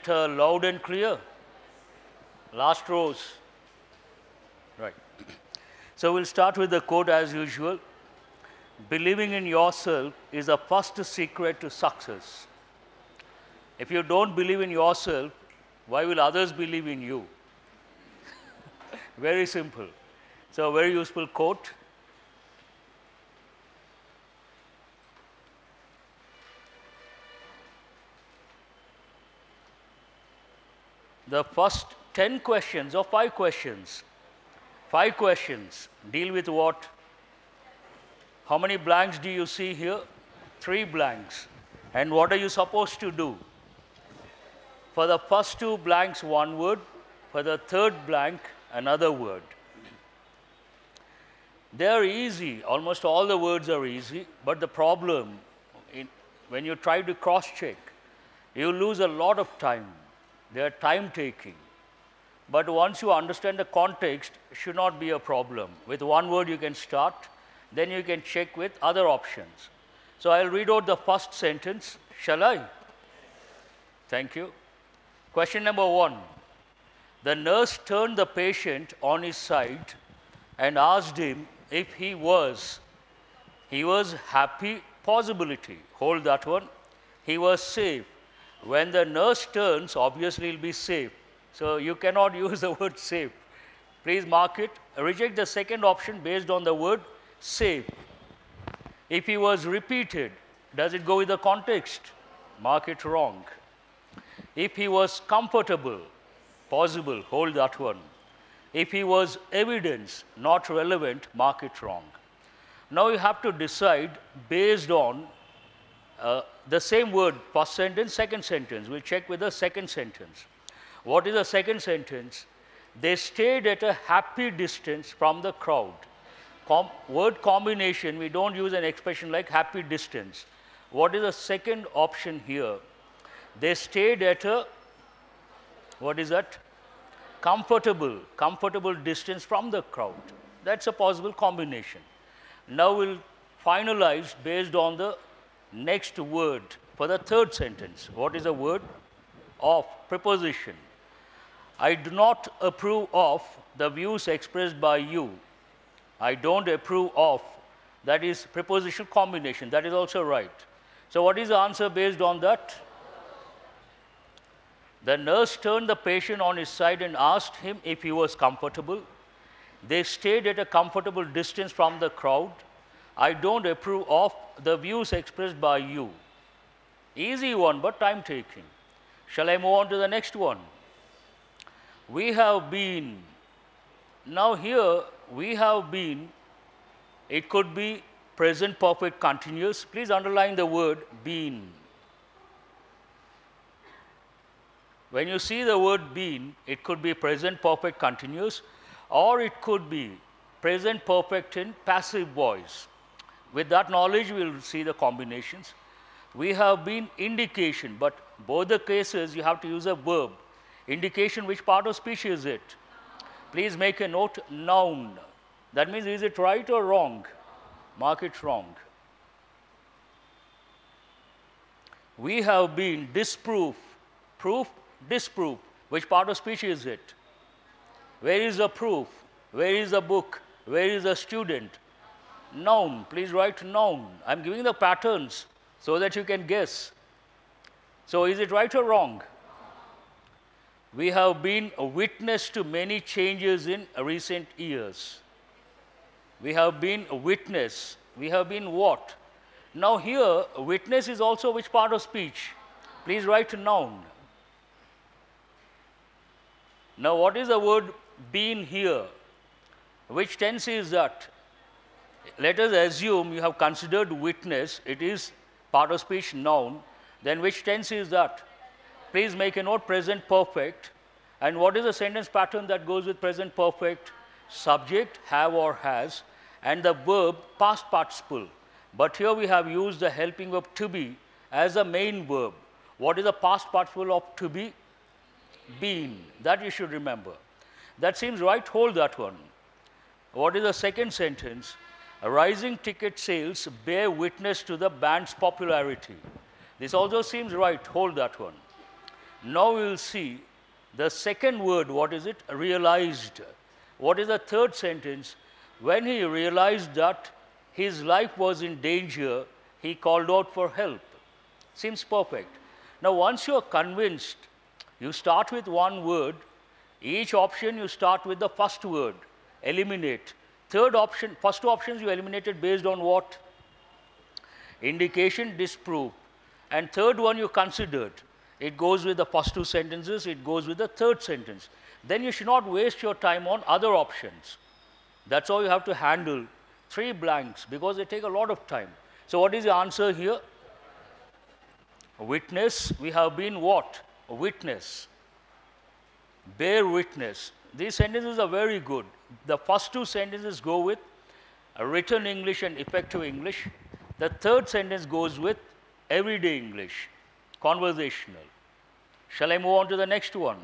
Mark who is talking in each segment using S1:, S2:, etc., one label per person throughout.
S1: it loud and clear? Last rows. Right. So we'll start with the quote as usual. Believing in yourself is the first secret to success. If you don't believe in yourself, why will others believe in you? Very simple. So a very useful quote. The first 10 questions or 5 questions. 5 questions deal with what? How many blanks do you see here? 3 blanks. And what are you supposed to do? For the first 2 blanks, 1 word. For the third blank, another word. They are easy. Almost all the words are easy. But the problem, when you try to cross-check, you lose a lot of time. They are time-taking. But once you understand the context, it should not be a problem. With 1 word you can start, then you can check with other options. So I'll read out the first sentence. Shall I? Thank you. Question number 1. The nurse turned the patient on his side and asked him if he was happy, possibility. Hold that one. He was safe. When the nurse turns, obviously he'll be safe. So you cannot use the word safe. Please mark it. Reject the second option based on the word safe. If he was repeated, does it go with the context? Mark it wrong. If he was comfortable, possible, hold that one. If he was evidence, not relevant, mark it wrong. Now you have to decide based on the same word, first sentence, second sentence. We'll check with the second sentence. What is the second sentence? They stayed at a happy distance from the crowd. Word combination, we don't use an expression like happy distance. What is the second option here? They stayed at a, what is that? Comfortable distance from the crowd. That's a possible combination. Now we'll finalize based on the next word for the third sentence. What is the word? Of, preposition. I do not approve of the views expressed by you. I don't approve of, that is prepositional combination. That is also right. So what is the answer based on that? The nurse turned the patient on his side and asked him if he was comfortable. They stayed at a comfortable distance from the crowd. I don't approve of the views expressed by you. Easy one, but time taking. Shall I move on to the next one? We have been. Now here, we have been, it could be present perfect continuous. Please underline the word been. When you see the word been, it could be present perfect continuous, or it could be present perfect in passive voice. With that knowledge, we will see the combinations. We have been indication, but both the cases you have to use a verb. Indication, which part of speech is it? Please make a note, noun. That means, is it right or wrong? Mark it wrong. We have been disproof, proof, disproof. Which part of speech is it? Where is the proof? Where is the book? Where is the student? Noun. Please write noun. I'm giving the patterns so that you can guess. So is it right or wrong? We have been a witness to many changes in recent years. We have been a witness. We have been what? Now here, a witness is also which part of speech? Please write noun. Now what is the word been here? Which tense is that? Let us assume you have considered witness. It is part of speech noun. Then which tense is that? Please make a note, present perfect. And what is the sentence pattern that goes with present perfect? Subject, have or has, and the verb, past participle. But here we have used the helping verb to be as the main verb. What is the past participle of to be? Been. That you should remember. That seems right, hold that one. What is the second sentence? Rising ticket sales bear witness to the band's popularity. This also seems right, hold that one. Now we will see the second word. What is it? Realized. What is the third sentence? When he realized that his life was in danger, he called out for help. Seems perfect. Now, once you are convinced, you start with one word. Each option you start with the first word. Eliminate. Third option, first two options you eliminated based on what? Indication, disprove. And third one you considered. It goes with the first two sentences, it goes with the third sentence. Then you should not waste your time on other options. That's how you have to handle 3 blanks, because they take a lot of time. So what is the answer here? Witness. We have been what? A witness. Bear witness. These sentences are very good. The first two sentences go with a written English and effective English. The third sentence goes with everyday English, conversational. Shall I move on to the next one?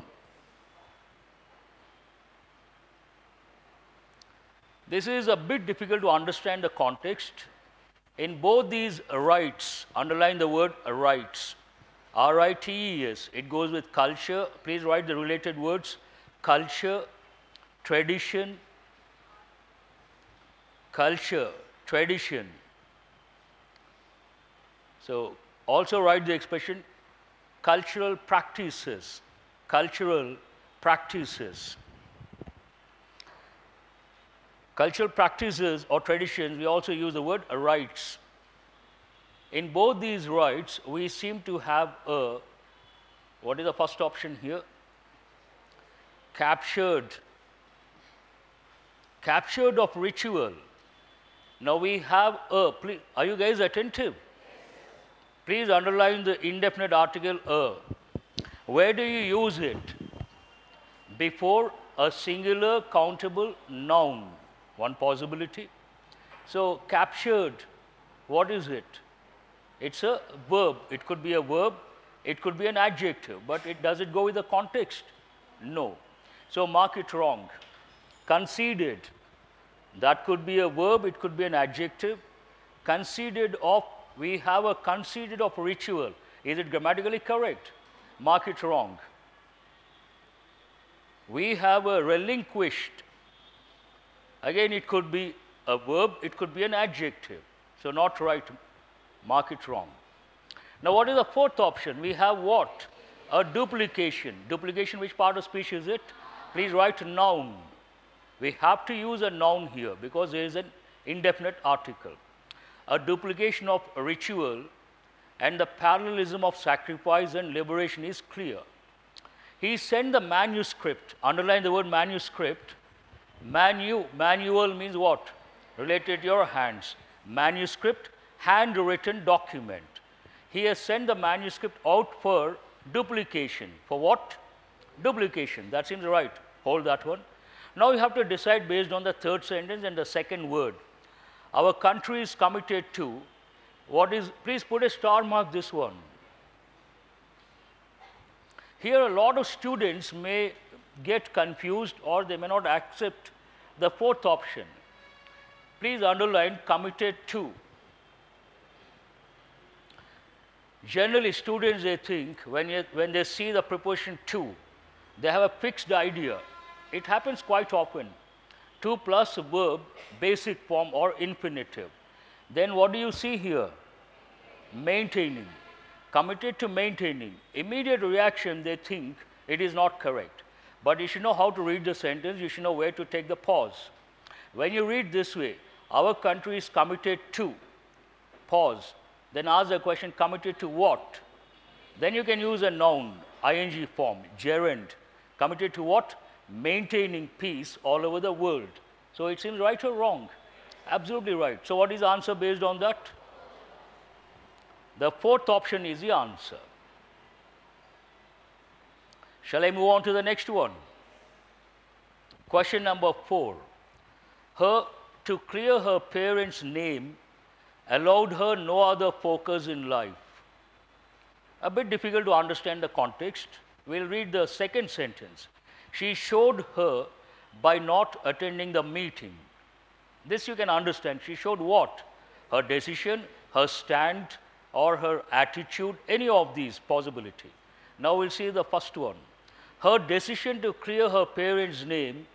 S1: This is a bit difficult to understand the context. In both these rights, underline the word rights. R-I-T-E-S. It goes with culture. Please write the related words. Culture, tradition, culture, tradition. So also write the expression cultural practices, cultural practices. Cultural practices or traditions, we also use the word rights. In both these rights, we seem to have a, what is the first option here? Captured. Captured of ritual. Now we have a, please, are you guys attentive? Please underline the indefinite article a. Where do you use it? Before a singular countable noun. One possibility. So captured, what is it? It's a verb. It could be a verb, it could be an adjective, but does it go with the context? No. So mark it wrong. Conceded, that could be a verb, it could be an adjective. Conceded of, we have a conceded of ritual. Is it grammatically correct? Mark it wrong. We have a relinquished. Again, it could be a verb, it could be an adjective. So not right, mark it wrong. Now what is the fourth option? We have what? A duplication. Duplication, which part of speech is it? Please write noun. We have to use a noun here because there is an indefinite article. A duplication of ritual and the parallelism of sacrifice and liberation is clear. He sent the manuscript, underline the word manuscript. Manual means what? Related to your hands. Manuscript, handwritten document. He has sent the manuscript out for duplication. For what? Duplication. That seems right. Hold that one. Now you have to decide based on the third sentence and the second word. Our country is committed to, what is, please put a star mark this one. Here a lot of students may get confused or they may not accept the fourth option. Please underline committed to. Generally students, they think when they see the preposition to, they have a fixed idea. It happens quite often. To plus a verb, basic form or infinitive. Then what do you see here? Maintaining. Committed to maintaining. Immediate reaction, they think it is not correct. But you should know how to read the sentence, you should know where to take the pause. When you read this way, our country is committed to, pause, then ask the question, committed to what? Then you can use a noun, ing form, gerund. Committed to what? Maintaining peace all over the world. So it seems right or wrong? Absolutely right. So what is the answer based on that? The fourth option is the answer. Shall I move on to the next one? Question number 4. To clear her parents' name allowed her no other focus in life. A bit difficult to understand the context. We'll read the second sentence. She showed her by not attending the meeting. This you can understand. She showed what? Her decision, her stand, or her attitude, any of these possibility. Now we'll see the first one. Her decision to clear her parents' name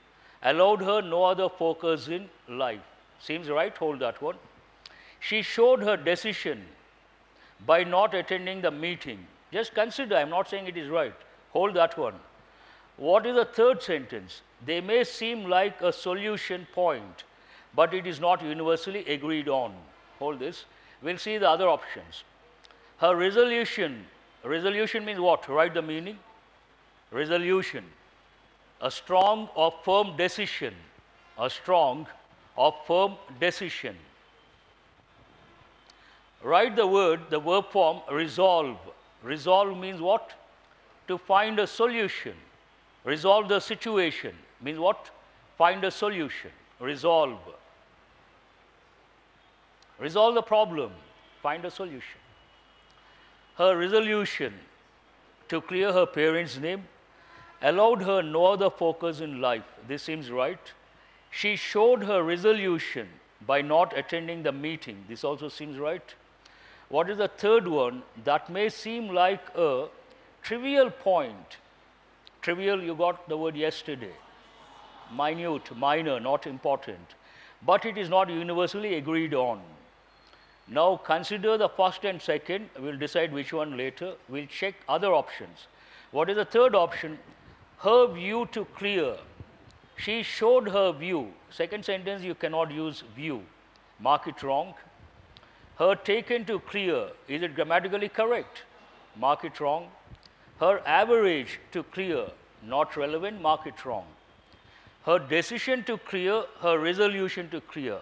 S1: allowed her no other focus in life. Seems right? Hold that one. She showed her decision by not attending the meeting. Just consider, I'm not saying it is right. Hold that one. What is the third sentence? They may seem like a solution point, but it is not universally agreed on. Hold this. We'll see the other options. Her resolution. Resolution means what? Write the meaning. Resolution. A strong or firm decision. A strong or firm decision. Write the verb form resolve. Resolve means what? To find a solution. Resolve the situation means what? Find a solution. Resolve. Resolve the problem. Find a solution. Her resolution to clear her parents' name allowed her no other focus in life. This seems right. She showed her resolution by not attending the meeting. This also seems right. What is the third one? That may seem like a trivial point. Trivial, you got the word yesterday. Minute, minor, not important. But it is not universally agreed on. Now consider the first and second. We'll decide which one later. We'll check other options. What is the third option? Her view to clear. She showed her view. Second sentence, you cannot use view. Mark it wrong. Her taken to clear. Is it grammatically correct? Mark it wrong. Her average to clear. Not relevant. Mark it wrong. Her decision to clear. Her resolution to clear.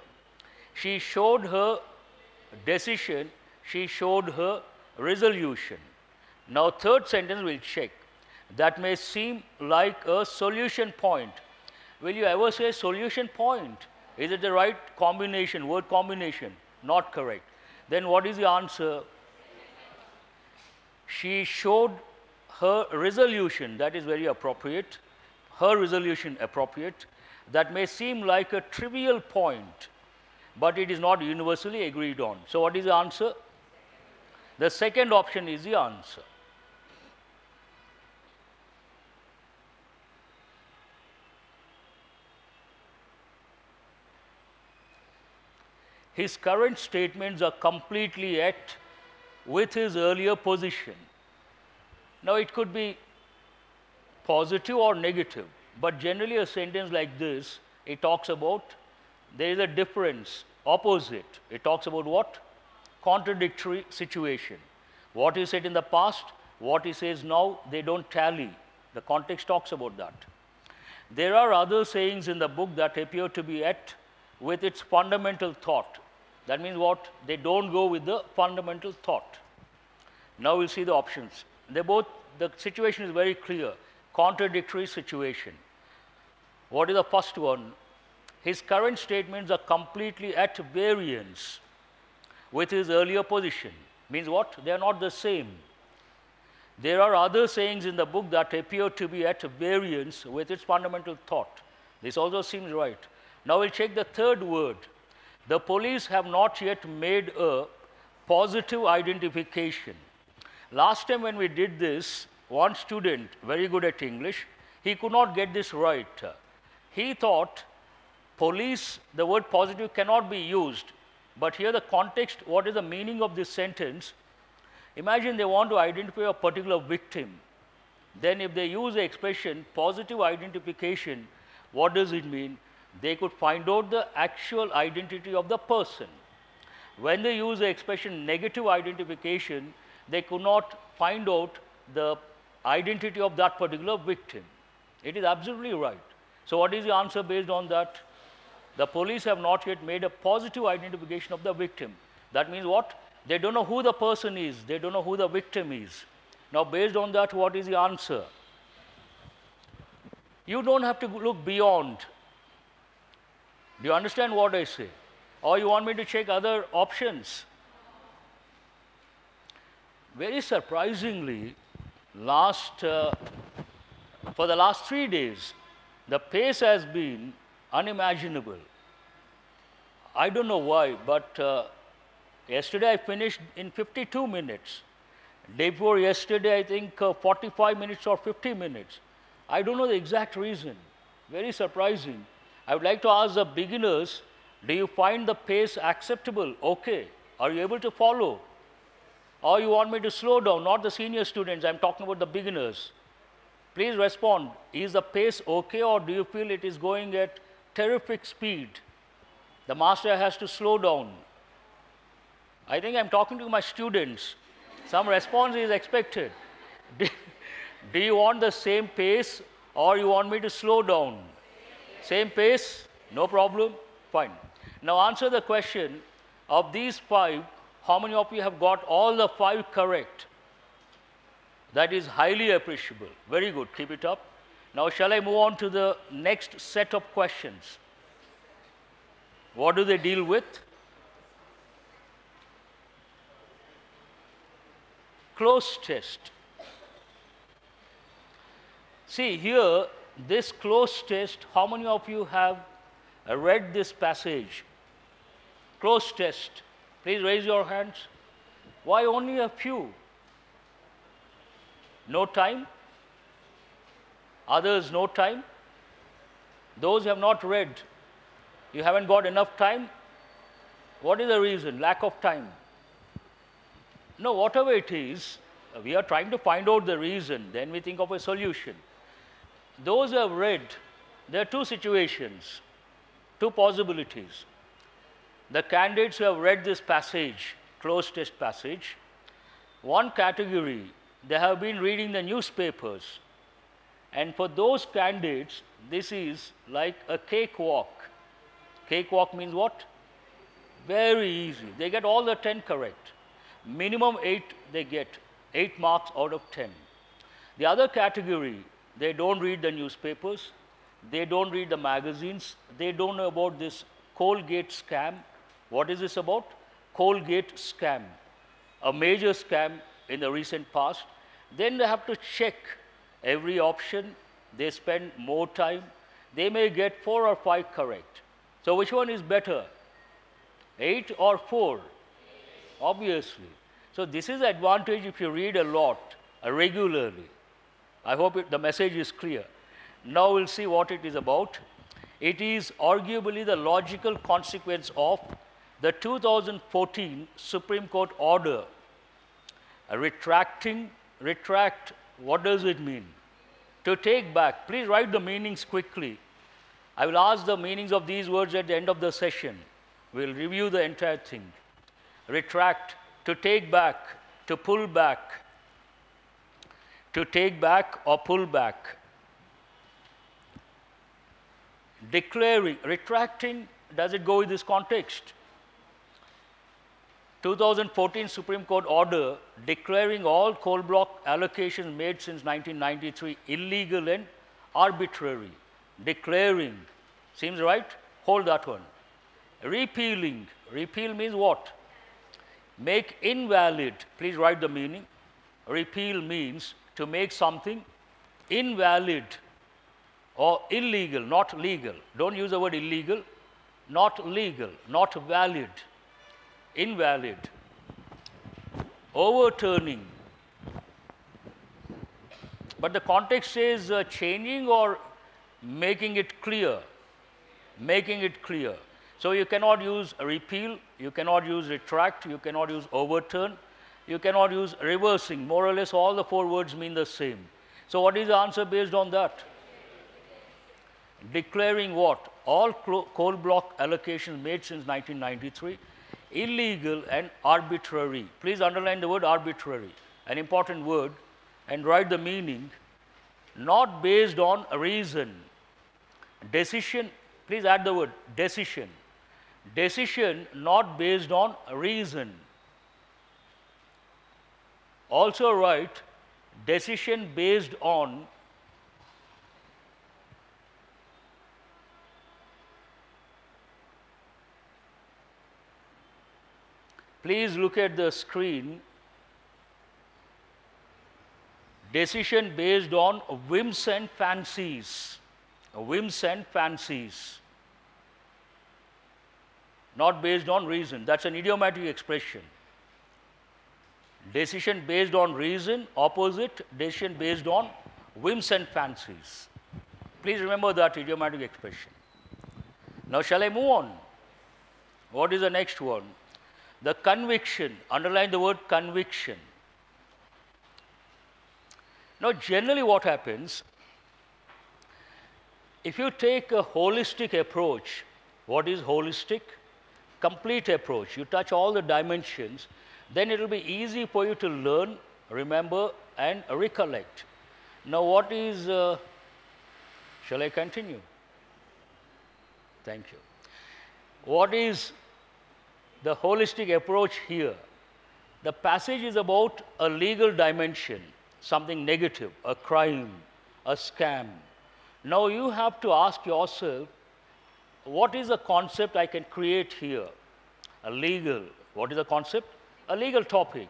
S1: She showed her decision. She showed her resolution. Now third sentence we'll check. That may seem like a solution point. Will you ever say solution point? Is it the right combination, word combination? Not correct. Then what is the answer? She showed her resolution. That is very appropriate. Her resolution appropriate. That may seem like a trivial point, but it is not universally agreed on. So what is the answer? The second option is the answer. His current statements are completely at with his earlier position. Now it could be positive or negative, but generally a sentence like this, it talks about there is a difference, opposite. It talks about what? Contradictory situation. What he said in the past, what he says now, they don't tally. The context talks about that. There are other sayings in the book that appear to be at with its fundamental thought. That means what? They don't go with the fundamental thought. Now we'll see the options. The situation is very clear. Contradictory situation. What is the first one? His current statements are completely at variance with his earlier position. Means what? They are not the same. There are other sayings in the book that appear to be at variance with its fundamental thought. This also seems right. Now we'll check the third word. The police have not yet made a positive identification. Last time when we did this, one student, very good at English, he could not get this right. He thought police, the word positive cannot be used. But here the context, what is the meaning of this sentence? Imagine they want to identify a particular victim. Then if they use the expression positive identification, what does it mean? They could find out the actual identity of the person. When they use the expression negative identification, they could not find out the identity of that particular victim. It is absolutely right. So what is the answer based on that? The police have not yet made a positive identification of the victim. That means what? They don't know who the person is. They don't know who the victim is. Now based on that, what is the answer? You don't have to look beyond. Do you understand what I say? Or you want me to check other options? Very surprisingly, for the last 3 days, the pace has been unimaginable. I don't know why, but yesterday I finished in 52 minutes. Day before yesterday, I think 45 minutes or 50 minutes. I don't know the exact reason. Very surprising. I would like to ask the beginners, do you find the pace acceptable? Okay. Are you able to follow? Or you want me to slow down? Not the senior students, I'm talking about the beginners. Please respond. Is the pace okay, or do you feel it is going at terrific speed? The master has to slow down. I think I'm talking to my students. Some response is expected. Do you want the same pace, or you want me to slow down? Same pace? No problem? Fine. Now answer the question, of these 5, how many of you have got all the 5 correct? That is highly appreciable. Very good. Keep it up. Now shall I move on to the next set of questions? What do they deal with? Cloze test. See here, this cloze test, how many of you have read this passage? Cloze test. Please raise your hands. Why only a few? No time? Others, no time? Those who have not read, you haven't got enough time? What is the reason? Lack of time? No, whatever it is, we are trying to find out the reason, then we think of a solution. Those who have read, there are 2 situations, 2 possibilities. The candidates who have read this passage, cloze test passage, one category, they have been reading the newspapers. And for those candidates, this is like a cakewalk. Cakewalk means what? Very easy. They get all the 10 correct. Minimum 8 they get, 8 marks out of 10. The other category, they don't read the newspapers, they don't read the magazines, they don't know about this Colgate scam. What is this about? Colgate scam, a major scam in the recent past. Then they have to check every option, they spend more time, they may get 4 or 5 correct. So which one is better? 8 or 4? Obviously. So this is the advantage if you read a lot, regularly. I hope the message is clear. Now we'll see what it is about. It is arguably the logical consequence of the 2014 Supreme Court order. Retract, what does it mean? To take back. Please write the meanings quickly. I will ask the meanings of these words at the end of the session. We'll review the entire thing. Retract, to take back, to pull back. To take back or pull back. Declaring, retracting, does it go with this context? 2014 Supreme Court order declaring all coal block allocations made since 1993 illegal and arbitrary. Declaring, seems right? Hold that one. Repealing, repeal means what? Make invalid, please write the meaning. Repeal means to make something invalid or illegal, not legal. Don't use the word illegal, not legal, not valid, invalid. Overturning. But the context says changing or making it clear, making it clear. So you cannot use repeal, you cannot use retract, you cannot use overturn, you cannot use reversing. More or less all the 4 words mean the same. So what is the answer based on that? Declaring what? All coal block allocations made since 1993 illegal and arbitrary. Please underline the word arbitrary, an important word, and write the meaning. Not based on reason. Decision, please add the word decision. Decision not based on reason. Also write decision based on please look at the screen. Decision based on whims and fancies. Whims and fancies. Not based on reason. That's an idiomatic expression. Decision based on reason, opposite, decision based on whims and fancies. Please remember that idiomatic expression. Now, shall I move on? What is the next one? The conviction. Underline the word conviction. Now, generally what happens, if you take a holistic approach, what is holistic? Complete approach. You touch all the dimensions, then it will be easy for you to learn, remember, and recollect. Now, what is, shall I continue? Thank you. What is the holistic approach here? The passage is about a legal dimension, something negative, a crime, a scam. Now, you have to ask yourself, what is the concept I can create here? A legal, what is the concept? A legal topic.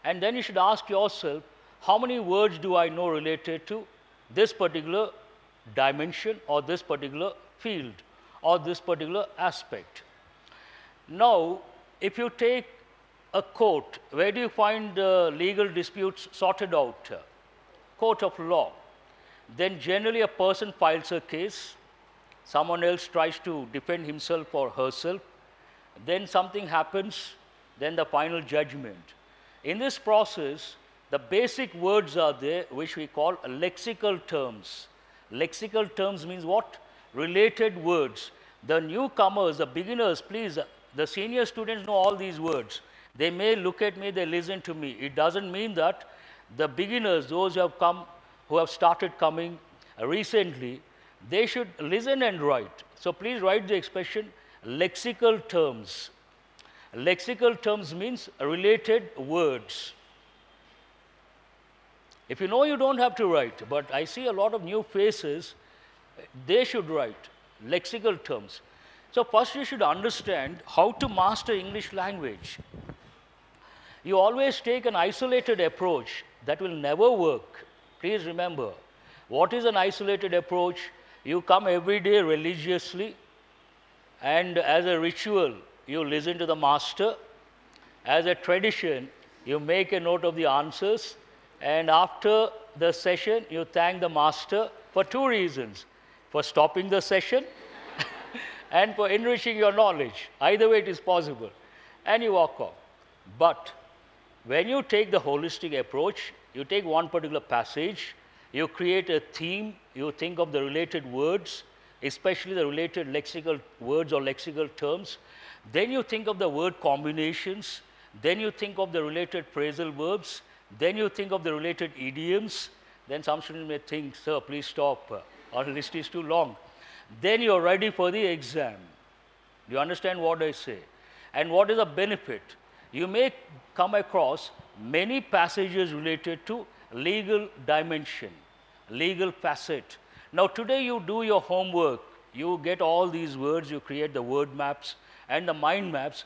S1: And then you should ask yourself, how many words do I know related to this particular dimension or this particular field or this particular aspect? Now, if you take a court, where do you find legal disputes sorted out? Court of law. Then generally a person files a case, someone else tries to defend himself or herself, then something happens, then the final judgment. In this process, the basic words are there which we call lexical terms. Lexical terms means what? Related words. The newcomers, the beginners, please, the senior students know all these words. They may look at me, they listen to me. It doesn't mean that the beginners, those who have come, who have started coming recently, they should listen and write. So please write the expression lexical terms. Lexical terms means related words. If you know, you don't have to write, but I see a lot of new faces, they should write lexical terms. So first you should understand how to master English language. You always take an isolated approach, that will never work. Please remember, what is an isolated approach? You come every day religiously, and as a ritual, you listen to the master. As a tradition, you make a note of the answers, and after the session, you thank the master for two reasons: for stopping the session and for enriching your knowledge. Either way, it is possible. And you walk off. But when you take the holistic approach, you take one particular passage, you create a theme, you think of the related words, especially the related lexical words or lexical terms. Then you think of the word combinations. Then you think of the related phrasal verbs. Then you think of the related idioms. Then some students may think, sir, please stop, our list is too long. Then you are ready for the exam. Do you understand what I say? And what is the benefit? You may come across many passages related to legal dimension, legal facet. Now today you do your homework, you get all these words, you create the word maps and the mind maps.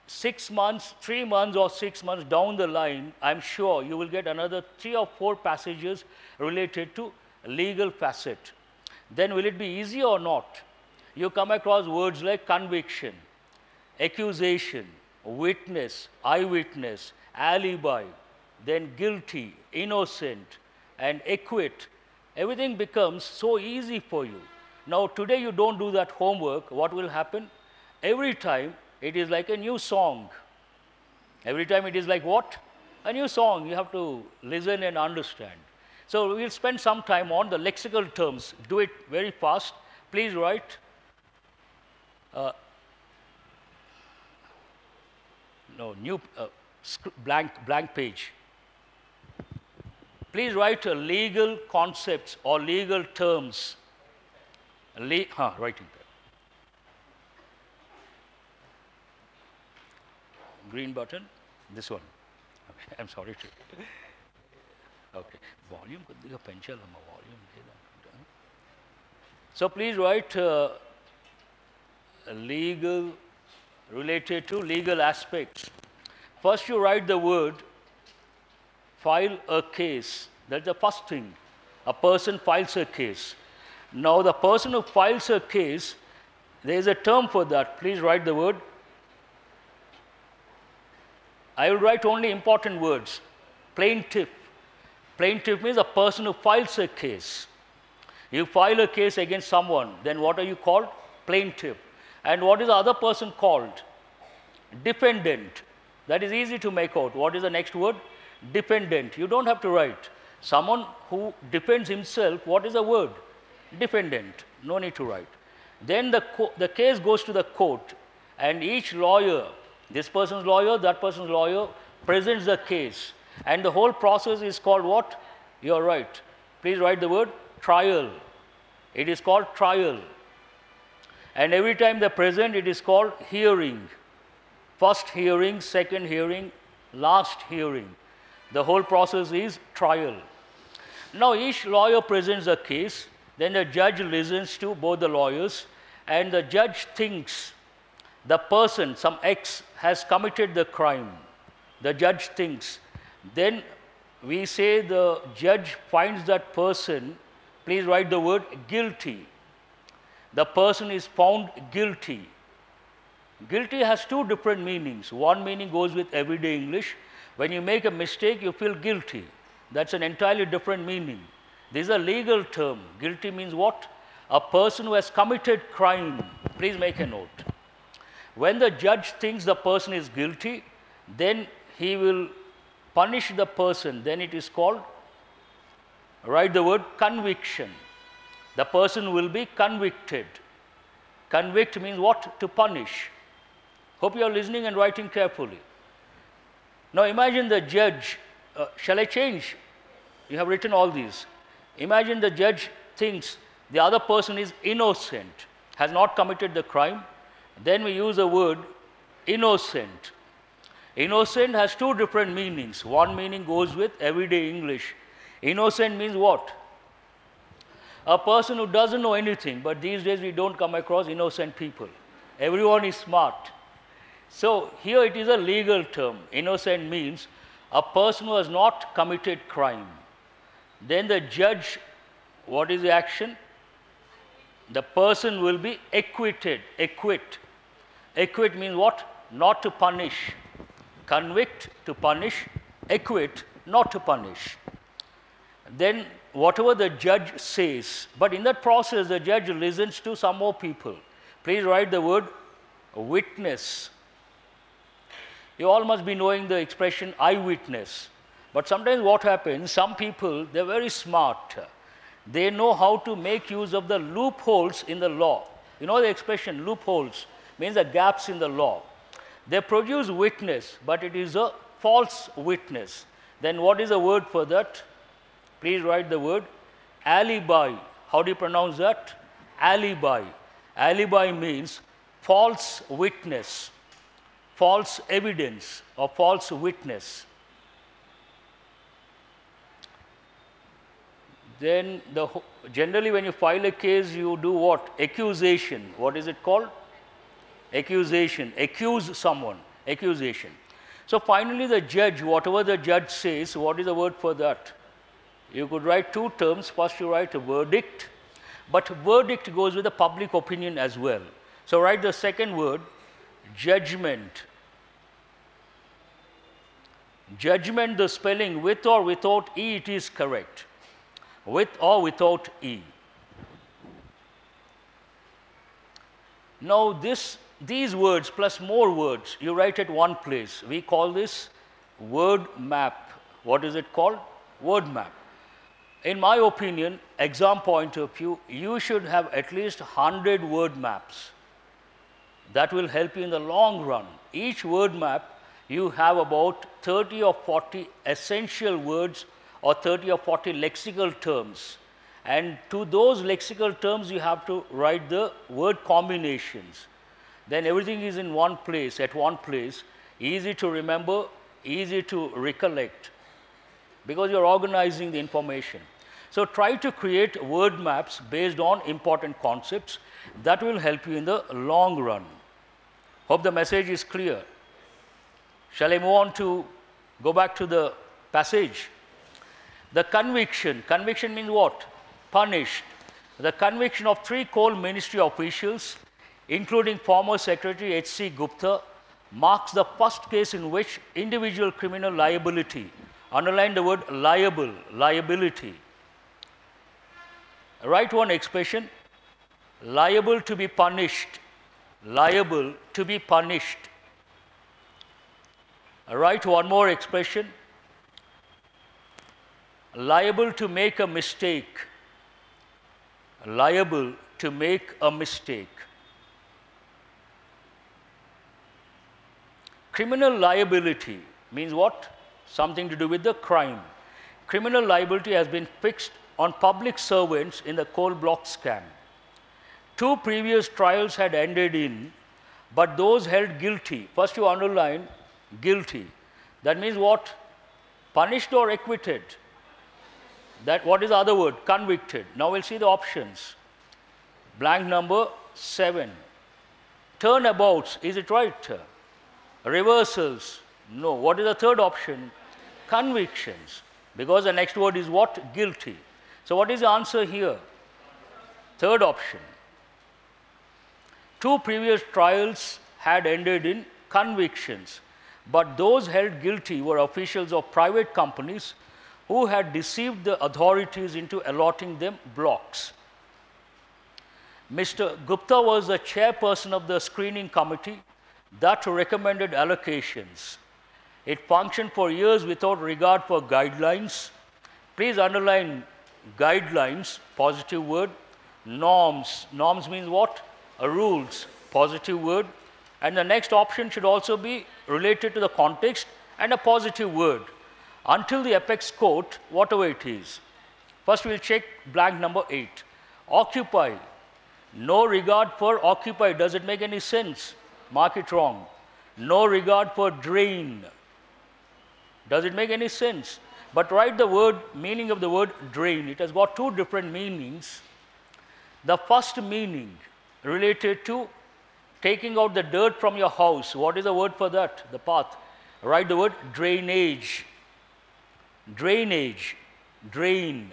S1: 6 months, 3 months or 6 months down the line, I'm sure you will get another 3 or 4 passages related to legal facet. Then will it be easy or not? You come across words like conviction, accusation, witness, eyewitness, alibi, then guilty, innocent, and acquit. Everything becomes so easy for you. Now today you don't do that homework, what will happen? Every time it is like a new song. Every time it is like what? A new song. You have to listen and understand. So we'll spend some time on the lexical terms. Do it very fast. Please write. Blank page. Please write legal concepts or legal terms. Writing there. Green button. This one. Okay, I'm sorry to. Okay. Volume కొద్దిగా పెంచాలమ్మా volume లేదా. So please write legal related to legal aspects. First you write the word file a case. That's the first thing. A person files a case. Now the person who files a case, there is a term for that. Please write the word I will write only important words. Plaintiff. Plaintiff means a person who files a case. You file a case against someone, then what are you called? Plaintiff. And what is the other person called? Defendant. That is easy to make out. What is the next word? Defendant. You don't have to write. Someone who defends himself, what is the word? Defendant. No need to write. Then the case goes to the court, and each lawyer, this person's lawyer, that person's lawyer, presents the case. And the whole process is called what? You are right. Please write the word trial. It is called trial. And every time they present, it is called hearing. First hearing, second hearing, last hearing. The whole process is trial. Now each lawyer presents a case, then the judge listens to both the lawyers, and the judge thinks the person, some X, has committed the crime. The judge thinks. Then we say the judge finds that person, please write the word guilty. The person is found guilty. Guilty has two different meanings. One meaning goes with everyday English. When you make a mistake, you feel guilty. That's an entirely different meaning. This is a legal term. Guilty means what? A person who has committed crime. Please make a note. When the judge thinks the person is guilty, then he will punish the person. Then it is called, write the word conviction. The person will be convicted. Convict means what? To punish. Hope you are listening and writing carefully. Now imagine the judge, shall I change? You have written all these. Imagine the judge thinks the other person is innocent, has not committed the crime. Then we use the word innocent. Innocent has two different meanings. One meaning goes with everyday English. Innocent means what? A person who doesn't know anything, but these days we don't come across innocent people. Everyone is smart. So here it is a legal term. Innocent means a person who has not committed crime. Then the judge, what is the action? The person will be acquitted. Acquit. Acquit means what? Not to punish. Convict, to punish. Acquit, not to punish. Then whatever the judge says, but in that process the judge listens to some more people. Please write the word witness. You all must be knowing the expression eyewitness. But sometimes what happens, some people, they're very smart. They know how to make use of the loopholes in the law. You know the expression loopholes means the gaps in the law. They produce witness, but it is a false witness. Then what is the word for that? Please write the word alibi. How do you pronounce that? Alibi. Alibi means false witness, false evidence, or false witness. Then generally when you file a case, you do what? Accusation. What is it called? Accusation. Accuse someone. Accusation. So finally the judge, whatever the judge says, what is the word for that? You could write two terms. First you write a verdict, but verdict goes with the public opinion as well. So write the second word, judgment. Judgment, the spelling with or without E, it is correct. With or without E. Now these words plus more words, you write at one place. We call this word map. What is it called? Word map. In my opinion, exam point of view, you should have at least 100 word maps. That will help you in the long run. Each word map, you have about 30 or 40 essential words or 30 or 40 lexical terms. And to those lexical terms, you have to write the word combinations. Then everything is in one place, at one place, easy to remember, easy to recollect, because you're organizing the information. So try to create word maps based on important concepts. That will help you in the long run. Hope the message is clear. Shall I move on to go back to the passage? The conviction. Conviction means what? Punished. The conviction of 3 coal ministry officials, including former Secretary H.C. Gupta, marks the first case in which individual criminal liability, underline the word liable, liability. Write one expression, liable to be punished, liable to be punished. Write one more expression, liable to make a mistake, liable to make a mistake. Criminal liability means what? Something to do with the crime. Criminal liability has been fixed on public servants in the coal block scam. 2 previous trials had ended in, but those held guilty. First you underline guilty. That means what? Punished or acquitted? That, what is the other word? Convicted. Now we'll see the options. Blank number 7. Turnabouts, is it right? Reversals, no. What is the third option? Convictions, because the next word is what? Guilty. So what is the answer here? Third option. 2 previous trials had ended in convictions, but those held guilty were officials of private companies who had deceived the authorities into allotting them blocks. Mr. Gupta was the chairperson of the screening committee that recommended allocations. It functioned for years without regard for guidelines. Please underline guidelines, positive word. Norms, norms means what? Rules, positive word. And the next option should also be related to the context and a positive word. Until the apex court, whatever it is. First we'll check blank number 8. Occupy, no regard for occupy, does it make any sense? Mark it wrong. No regard for drain. Does it make any sense? But write the word, meaning of the word drain. It has got 2 different meanings. The first meaning related to taking out the dirt from your house. What is the word for that? The path. Write the word drainage. Drainage, drain.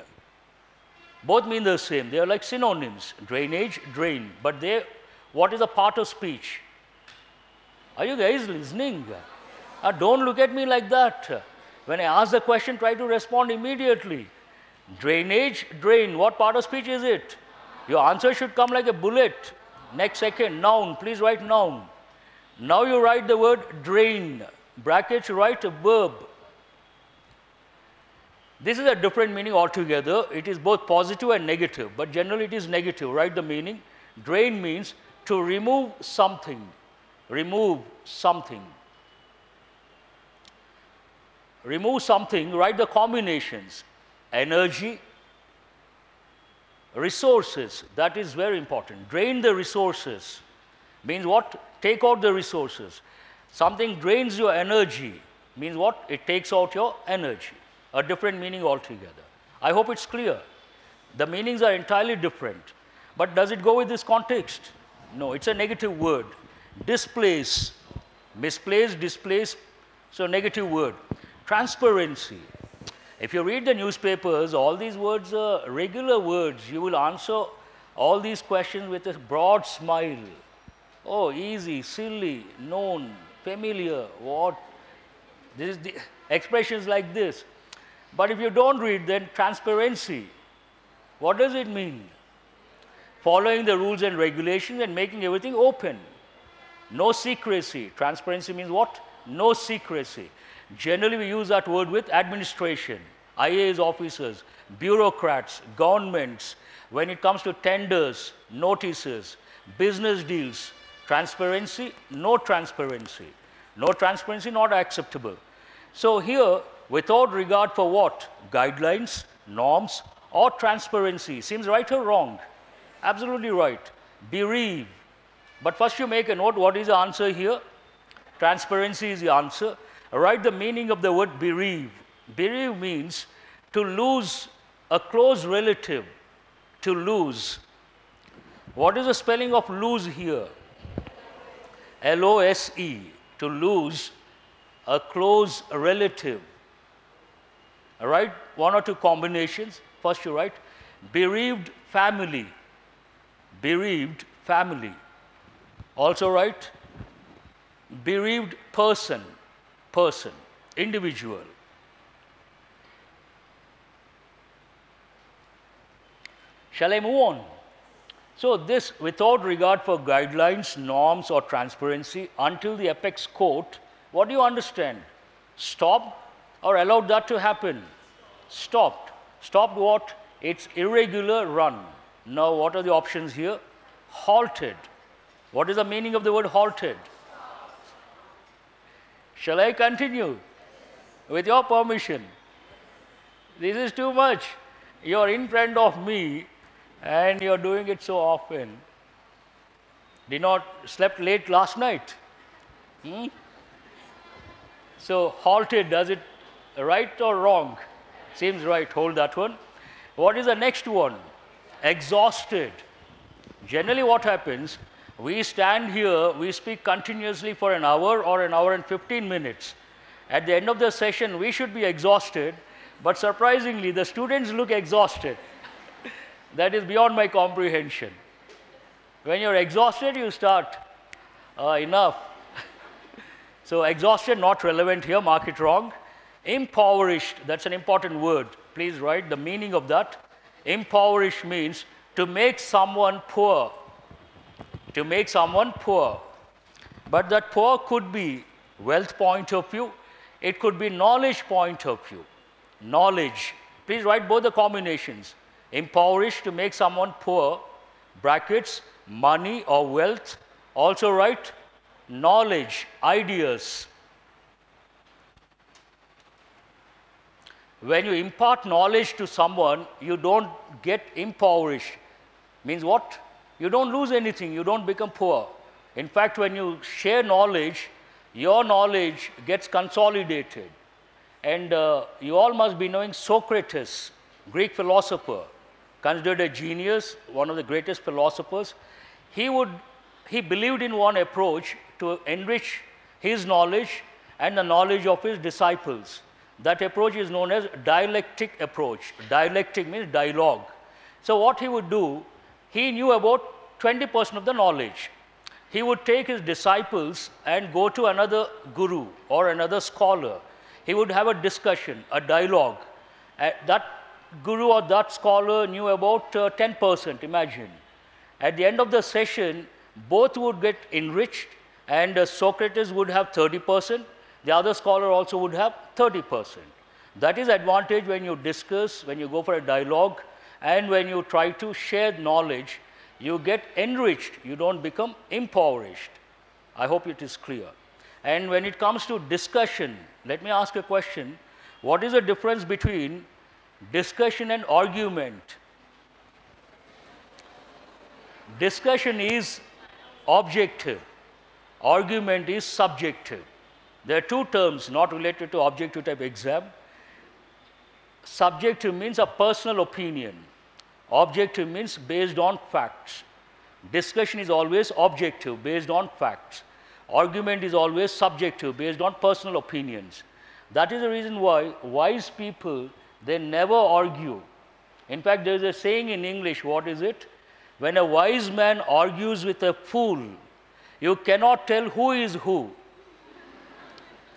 S1: Both mean the same. They are like synonyms. Drainage, drain. But they, what is a part of speech? Are you guys listening? Don't look at me like that. When I ask the question, try to respond immediately. Drainage, drain. What part of speech is it? Your answer should come like a bullet. Next second, noun. Please write noun. Now you write the word drain. Brackets, you write a verb. This is a different meaning altogether. It is both positive and negative, but generally it is negative. Write the meaning. Drain means to remove something. Remove something. Remove something, write the combinations. Energy, resources, that is very important. Drain the resources means what? Take out the resources. Something drains your energy means what? It takes out your energy. A different meaning altogether. I hope it's clear. The meanings are entirely different. But does it go with this context? No, it's a negative word. Displace, misplace, displace, so negative word. Transparency. If you read the newspapers, all these words are regular words. You will answer all these questions with a broad smile. Oh, easy, silly, known, familiar, what? This is the expressions like this. But if you don't read, then transparency, what does it mean? Following the rules and regulations and making everything open. No secrecy. Transparency means what? No secrecy. Generally, we use that word with administration, IAS officers, bureaucrats, governments. When it comes to tenders, notices, business deals, transparency, no transparency. No transparency, not acceptable. So here, without regard for what? Guidelines, norms, or transparency. Seems right or wrong? Absolutely right. Bereave. But first you make a note, what is the answer here? Transparency is the answer. Write the meaning of the word bereave. Bereave means to lose a close relative. To lose. What is the spelling of lose here? L-O-S-E. To lose a close relative. All right, 1 or 2 combinations. First you write bereaved family. Bereaved family. Also write bereaved person, individual. Shall I move on? So this, without regard for guidelines, norms, or transparency, until the apex court, what do you understand? Stopped or allowed that to happen? Stopped. Stopped what? Its irregular run. Now what are the options here? Halted. What is the meaning of the word halted? Shall I continue? With your permission. This is too much. You're in front of me and you're doing it so often. Did not slept late last night? So halted, does it right or wrong? Seems right, hold that one. What is the next one? Exhausted. Generally what happens, we stand here, we speak continuously for an hour or an hour and 15 minutes. At the end of the session, we should be exhausted, but surprisingly, the students look exhausted. That is beyond my comprehension. When you're exhausted, you start, enough. So exhausted, not relevant here, mark it wrong. Impoverished, that's an important word. Please write the meaning of that. Impoverished means to make someone poor. To make someone poor. But that poor could be wealth point of view. It could be knowledge point of view. Knowledge. Please write both the combinations. Impoverished, to make someone poor, brackets, money or wealth. Also write knowledge, ideas. When you impart knowledge to someone, you don't get impoverished. Means what? You don't lose anything, you don't become poor. In fact, when you share knowledge, your knowledge gets consolidated. And you all must be knowing Socrates, Greek philosopher, considered a genius, one of the greatest philosophers. He believed in one approach to enrich his knowledge and the knowledge of his disciples. That approach is known as dialectic approach. Dialectic means dialogue. So what he would do, he knew about 20% of the knowledge. He would take his disciples and go to another guru or another scholar. He would have a discussion, a dialogue. That guru or that scholar knew about 10%, imagine. At the end of the session, both would get enriched, and Socrates would have 30%. The other scholar also would have 30%. That is advantage when you discuss, when you go for a dialogue, and when you try to share knowledge, you get enriched, you don't become impoverished. I hope it is clear. And when it comes to discussion, let me ask a question. What is the difference between discussion and argument? Discussion is objective. Argument is subjective. There are two terms not related to objective type exam. Subjective means a personal opinion. Objective means based on facts. Discussion is always objective, based on facts. Argument is always subjective, based on personal opinions. That is the reason why wise people, they never argue. In fact, there is a saying in English, what is it? When a wise man argues with a fool, you cannot tell who is who.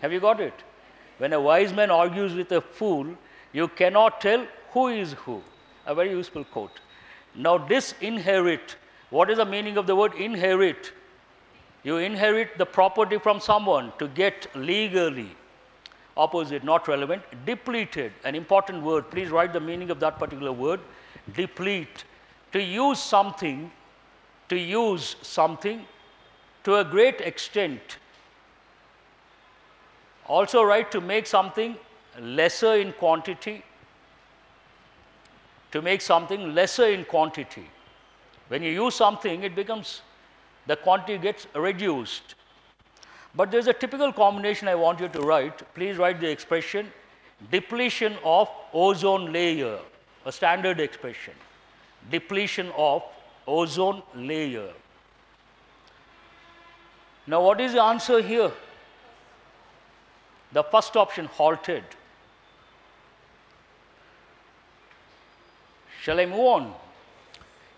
S1: Have you got it? When a wise man argues with a fool, you cannot tell who is who. A very useful quote. Now, disinherit. What is the meaning of the word inherit? You inherit the property from someone to get legally. Opposite, not relevant. Depleted, an important word. Please write the meaning of that particular word. Deplete. To use something to a great extent. Also write to make something lesser in quantity. To make something lesser in quantity. When you use something, it becomes, the quantity gets reduced. But there's a typical combination I want you to write. Please write the expression, depletion of ozone layer, a standard expression. Depletion of ozone layer. Now, what is the answer here? The first option, halted. Shall I move on?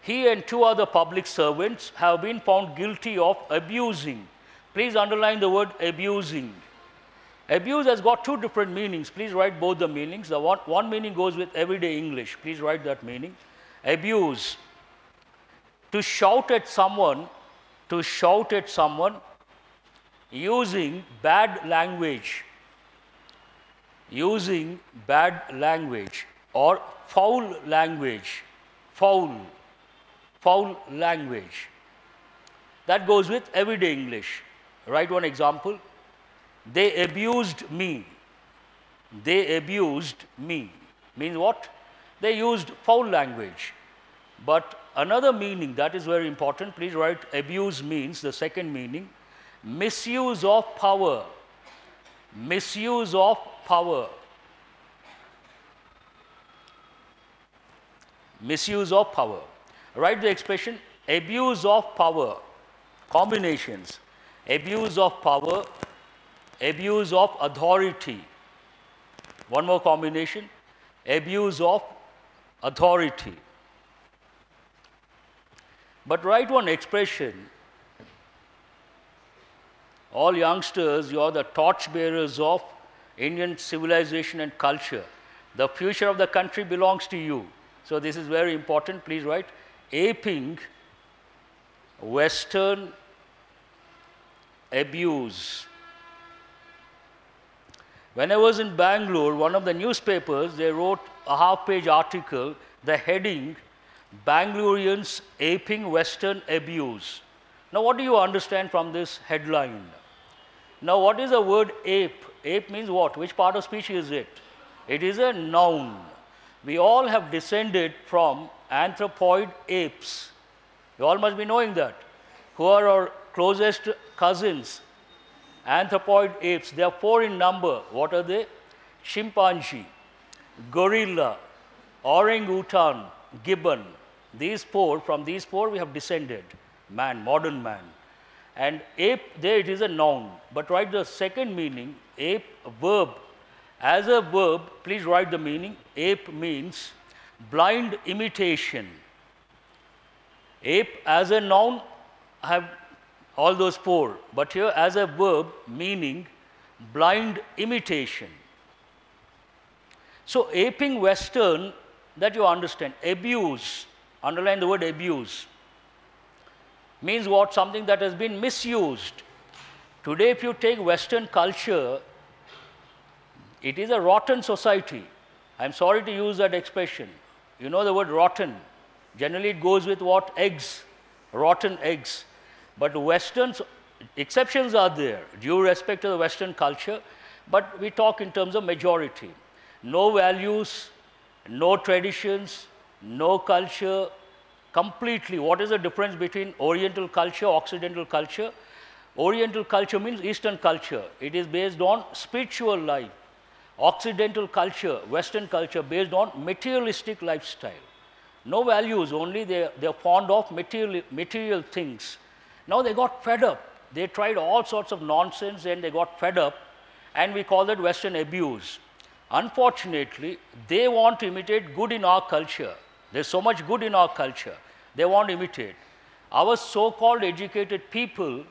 S1: He and two other public servants have been found guilty of abusing Please underline the word abusing. Abuse has got two different meanings. Please write both the meanings. The one meaning goes with everyday English. Please write that meaning. Abuse. To shout at someone using bad language. Using bad language or foul language. Foul language. That goes with everyday English. Write one example. They abused me. They abused me. Means what? They used foul language. But another meaning that is very important, please write abuse means, the second meaning, misuse of power. Misuse of power. Misuse of power. Write the expression abuse of power. Combinations. Abuse of power, abuse of authority. One more combination, abuse of authority. But write one expression. All youngsters, you are the torchbearers of Indian civilization and culture. The future of the country belongs to you. So this is very important. Please write aping Western abuse. When I was in Bangalore, one of the newspapers, they wrote a half-page article, the heading, Bangaloreans aping Western abuse. Now, what do you understand from this headline? Now, what is the word ape? Ape means what? Which part of speech is it? It is a noun. We all have descended from anthropoid apes. You all must be knowing that. Who are our closest cousins? Anthropoid apes. They are 4 in number. What are they? Chimpanzee, gorilla, orangutan, gibbon. These 4, from these 4 we have descended. Man, modern man. And ape, there it is a noun. But write the second meaning, ape, verb. As a verb, please write the meaning. Ape means blind imitation. Ape as a noun, I have all those 4. But here as a verb, meaning blind imitation. So aping Western, that you understand. Abuse, underline the word abuse, means what? Something that has been misused. Today, if you take Western culture, it is a rotten society. I'm sorry to use that expression. You know the word rotten. Generally, it goes with what? Eggs, rotten eggs. But Westerns, exceptions are there, due respect to the Western culture, but we talk in terms of majority. No values, no traditions, no culture, completely. What is the difference between Oriental culture, Occidental culture? Oriental culture means Eastern culture. It is based on spiritual life. Occidental culture, Western culture, based on materialistic lifestyle. No values, only they are fond of material things. Now they got fed up. They tried all sorts of nonsense and they got fed up, and we call that Western abuse. Unfortunately, they want to imitate good in our culture. There's so much good in our culture. They want to imitate. Our so-called educated people,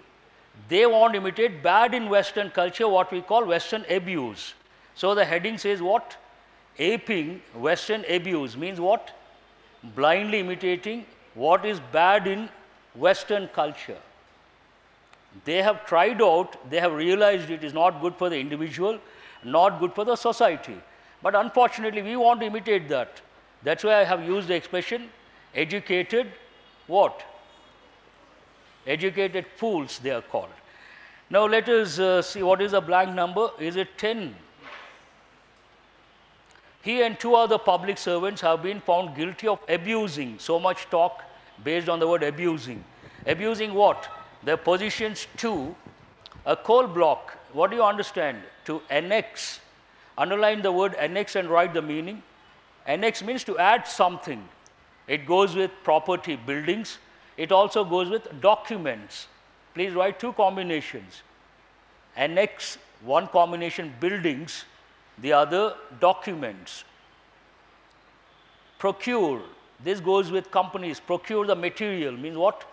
S1: they want to imitate bad in Western culture, what we call Western abuse. So the heading says what? Aping Western abuse means what? Blindly imitating what is bad in Western culture. They have tried out, they have realized it is not good for the individual, not good for the society. But unfortunately, we want to imitate that. That's why I have used the expression educated what? Educated fools, they are called. Now let us see what is a blank number. Is it 10? He and 2 other public servants have been found guilty of abusing. So much talk based on the word abusing. Abusing what? Their positions to a coal block. What do you understand? To annex. Underline the word annex and write the meaning. Annex means to add something. It goes with property, buildings. It also goes with documents. Please write 2 combinations. Annex, one combination buildings, the other documents. Procure, this goes with companies. Procure the material means what?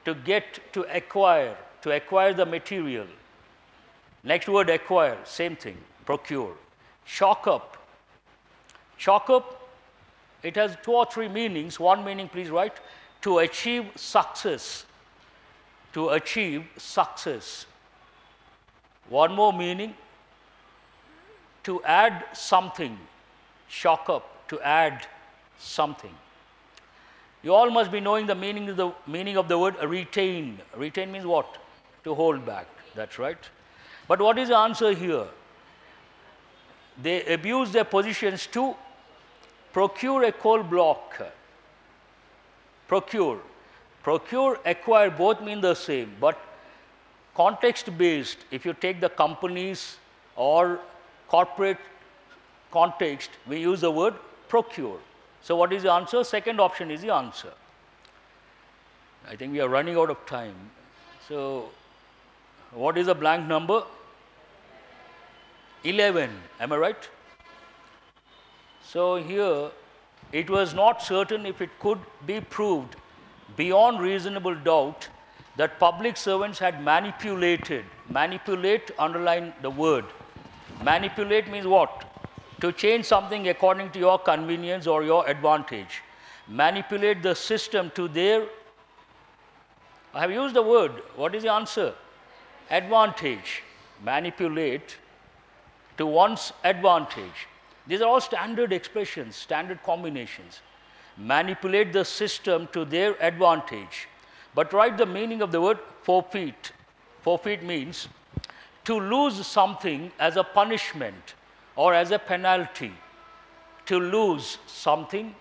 S1: To get, to acquire. to acquire the material. Next word, acquire, same thing, procure. Chalk up. Chalk up, it has 2 or 3 meanings. One meaning, please write, to achieve success. To achieve success. One more meaning, to add something. Chalk up, to add something. You all must be knowing the meaning of the word retain. Retain means what? To hold back. That's right. But what is the answer here? They abuse their positions to procure a coal block. Procure. Procure, acquire, both mean the same, but context based, if you take the companies or corporate context, we use the word procure. So what is the answer? Second option is the answer. I think we are running out of time. So what is the blank number? 11, am I right? So here, it was not certain if it could be proved beyond reasonable doubt that public servants had manipulated. Manipulate, underline the word. Manipulate means what? To change something according to your convenience or your advantage. Manipulate the system to their, I have used the word, what is the answer? Advantage. Manipulate to one's advantage. These are all standard expressions, standard combinations. Manipulate the system to their advantage. But write the meaning of the word forfeit. Forfeit means to lose something as a punishment or as a penalty. To lose something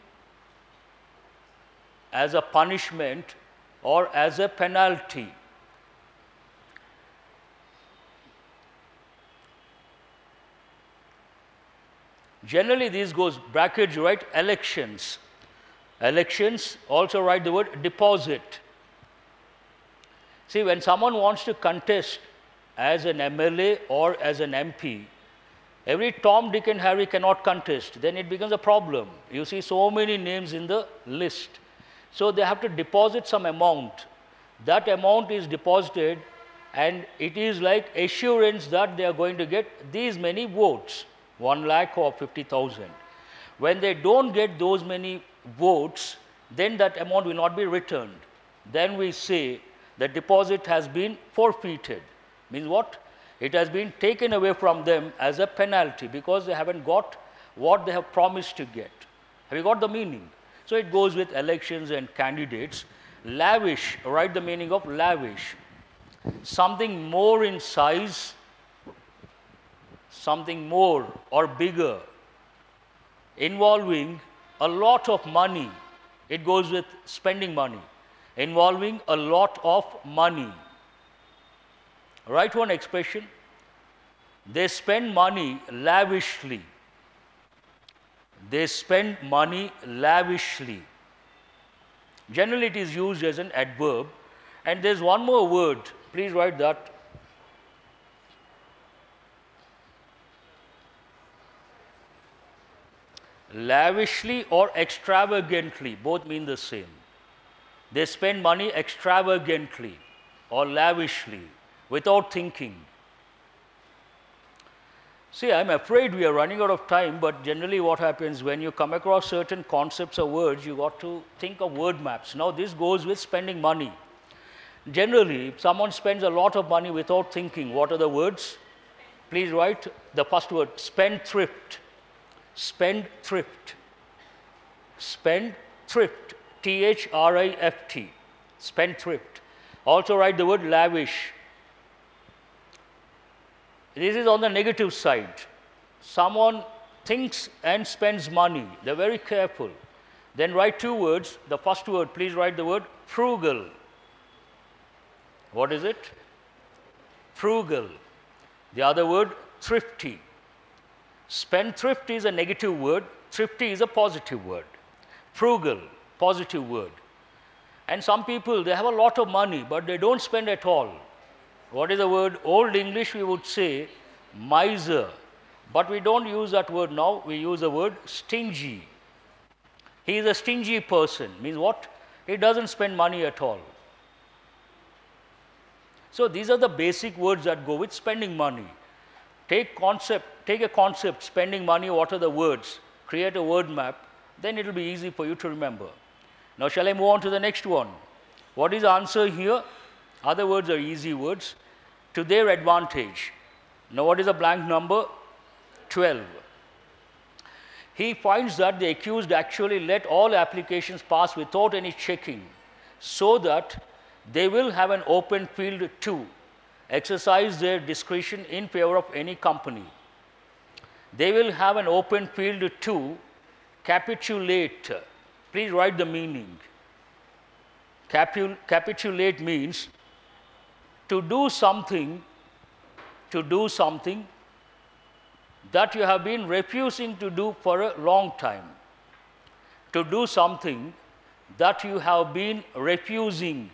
S1: as a punishment or as a penalty. Generally, this goes brackets, you write elections. Elections, also write the word deposit. See, when someone wants to contest as an MLA or as an MP, every Tom, Dick and Harry cannot contest. Then it becomes a problem. You see so many names in the list. So they have to deposit some amount. That amount is deposited and it is like assurance that they are going to get these many votes. 1 lakh or 50,000. When they don't get those many votes, then that amount will not be returned. Then we say the deposit has been forfeited. Means what? It has been taken away from them as a penalty because they haven't got what they have promised to get. Have you got the meaning? So it goes with elections and candidates. Lavish, write the meaning of lavish. Something more in size, something more or bigger, involving a lot of money. It goes with spending money. Involving a lot of money. Write one expression. They spend money lavishly. They spend money lavishly. Generally, it is used as an adverb. And there's one more word. Please write that. Lavishly or extravagantly, both mean the same. They spend money extravagantly or lavishly, without thinking. See, I'm afraid we are running out of time, but generally what happens when you come across certain concepts or words, you got to think of word maps. Now, this goes with spending money. Generally, if someone spends a lot of money without thinking, what are the words? Please write the first word, spendthrift. Spendthrift. Spendthrift. T-H-R-I-F-T. Spendthrift. Also write the word lavish. This is on the negative side. Someone thinks and spends money. They're very careful. Then write 2 words. The first word, please write the word frugal. What is it? Frugal. The other word, thrifty. Spendthrift is a negative word. Thrifty is a positive word. Frugal, positive word. And some people, they have a lot of money, but they don't spend at all. What is the word? Old English, we would say miser. But we don't use that word now. We use the word stingy. He is a stingy person. Means what? He doesn't spend money at all. So these are the basic words that go with spending money. Take a concept, spending money, what are the words? Create a word map, then it will be easy for you to remember. Now shall I move on to the next one? What is the answer here? Other words are easy words. To their advantage. Now what is a blank number? 12. He finds that the accused actually let all applications pass without any checking, so that they will have an open field to exercise their discretion in favor of any company. They will have an open field to capitulate. Please write the meaning. Capitulate means to do something that you have been refusing to do for a long time. To do something that you have been refusing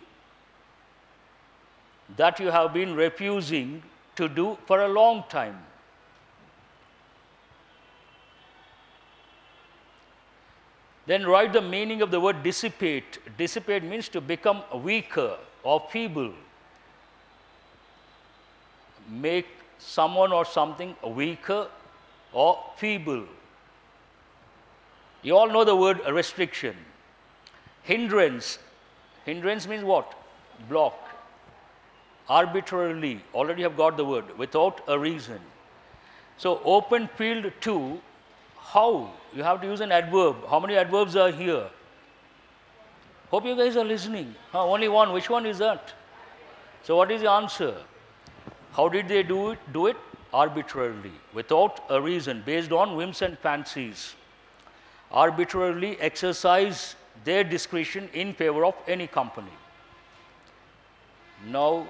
S1: to do for a long time. Then write the meaning of the word dissipate. Dissipate means to become weaker or feeble. Make someone or something weaker or feeble. You all know the word restriction. Hindrance. Hindrance means what? Block. Arbitrarily. Already have got the word. Without a reason. So open field to, how? You have to use an adverb. How many adverbs are here? Hope you guys are listening. Only one. Which one is that? So what is the answer? How did they do it? Arbitrarily, without a reason, based on whims and fancies. Arbitrarily exercise their discretion in favor of any company. Now,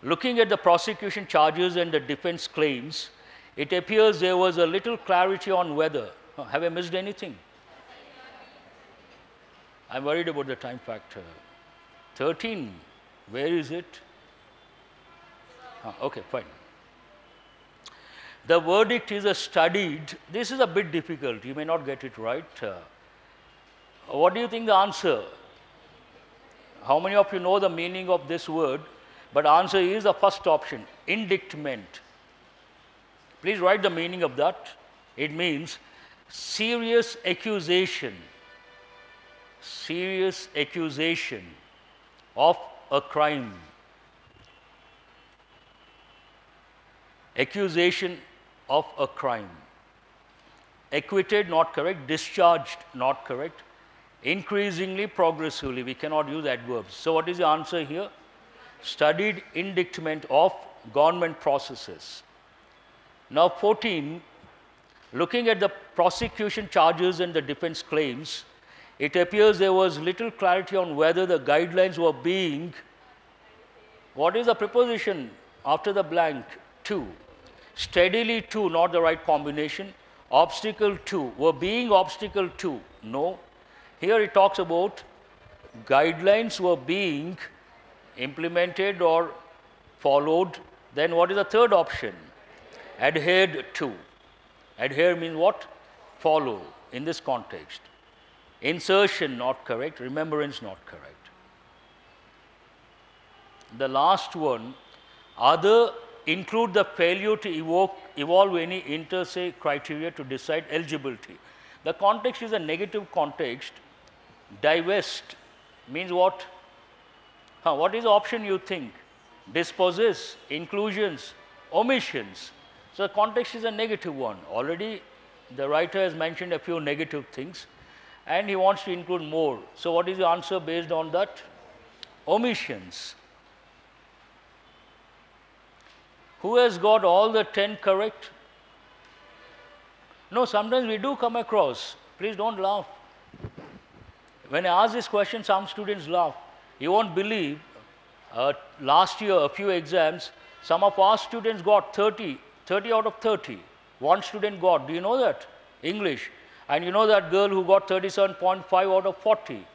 S1: looking at the prosecution charges and the defense claims, it appears there was a little clarity on whether. Have I missed anything? I'm worried about the time factor. 13. Where is it? Okay, fine. The verdict is a studied. This is a bit difficult. You may not get it right. What do you think the answer? How many of you know the meaning of this word? But answer is the first option, indictment. Please write the meaning of that. It means serious accusation. Serious accusation of a crime. Accusation of a crime. Acquitted, not correct. Discharged, not correct. Increasingly, progressively. We cannot use adverbs. So what is the answer here? Studied indictment of government processes. Now 14, looking at the prosecution charges and the defense claims, it appears there was little clarity on whether the guidelines were being, what is the preposition after the blank? To. Steadily to, not the right combination. Obstacle to, were being obstacle to. No. Here it talks about guidelines were being implemented or followed. Then what is the third option? Adhered to. Adhere means what? Follow in this context. Insertion not correct, remembrance not correct. The last one, other include the failure to evolve any inter se criteria to decide eligibility. The context is a negative context. Divest means what? What is the option you think? Dispossess, inclusions, omissions. So the context is a negative one. Already the writer has mentioned a few negative things and he wants to include more. So what is the answer based on that? Omissions. Who has got all the 10 correct? No, sometimes we do come across. Please don't laugh. When I ask this question, some students laugh. You won't believe, last year, a few exams, some of our students got 30 out of 30. One student got, do you know that? English. And you know that girl who got 37.5 out of 40.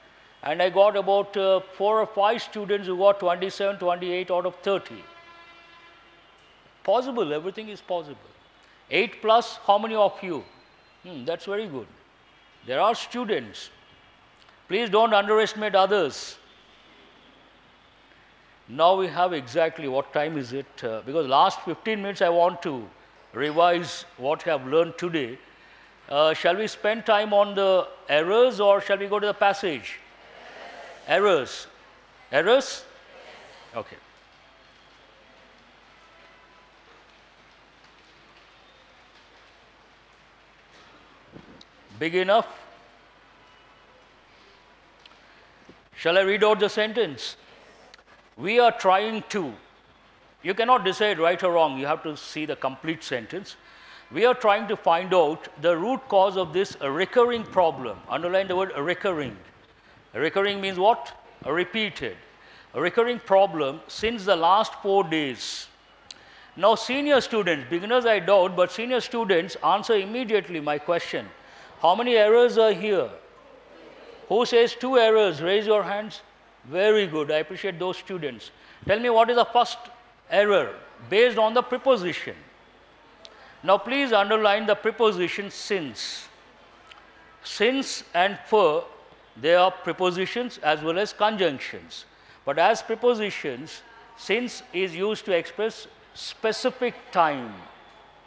S1: And I got about 4 or 5 students who got 27, 28 out of 30. Possible, everything is possible. 8 plus, how many of you? That's very good. There are students. Please don't underestimate others. Now we have exactly what time is it? Because last 15 minutes I want to revise what I have learned today. Shall we spend time on the errors or shall we go to the passage? Errors. Errors? Okay. Big enough? Shall I read out the sentence? We are trying to. You cannot decide right or wrong. You have to see the complete sentence. We are trying to find out the root cause of this recurring problem. Underline the word recurring. Recurring means what? Repeated. A recurring problem since the last 4 days. Now senior students, beginners I doubt, but senior students answer immediately my question. How many errors are here? Who says 2 errors? Raise your hands. Very good. I appreciate those students. Tell me what is the first error based on the preposition. Now please underline the preposition since. Since and for, they are prepositions as well as conjunctions. But as prepositions, since is used to express specific time.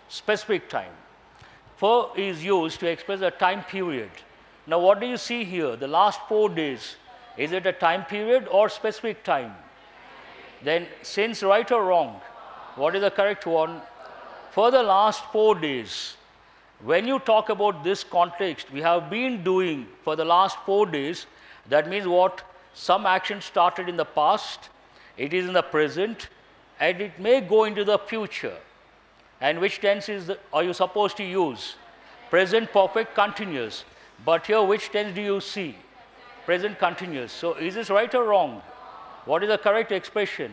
S1: Specific time. For is used to express a time period. Now what do you see here? The last 4 days. Is it a time period or specific time? Then since, right or wrong? What is the correct one? For the last 4 days. When you talk about this context, we have been doing for the last 4 days, that means what? Some action started in the past, it is in the present, and it may go into the future. And which tense are you supposed to use? Present perfect continuous. But here which tense do you see? Present continuous. So is this right or wrong? What is the correct expression?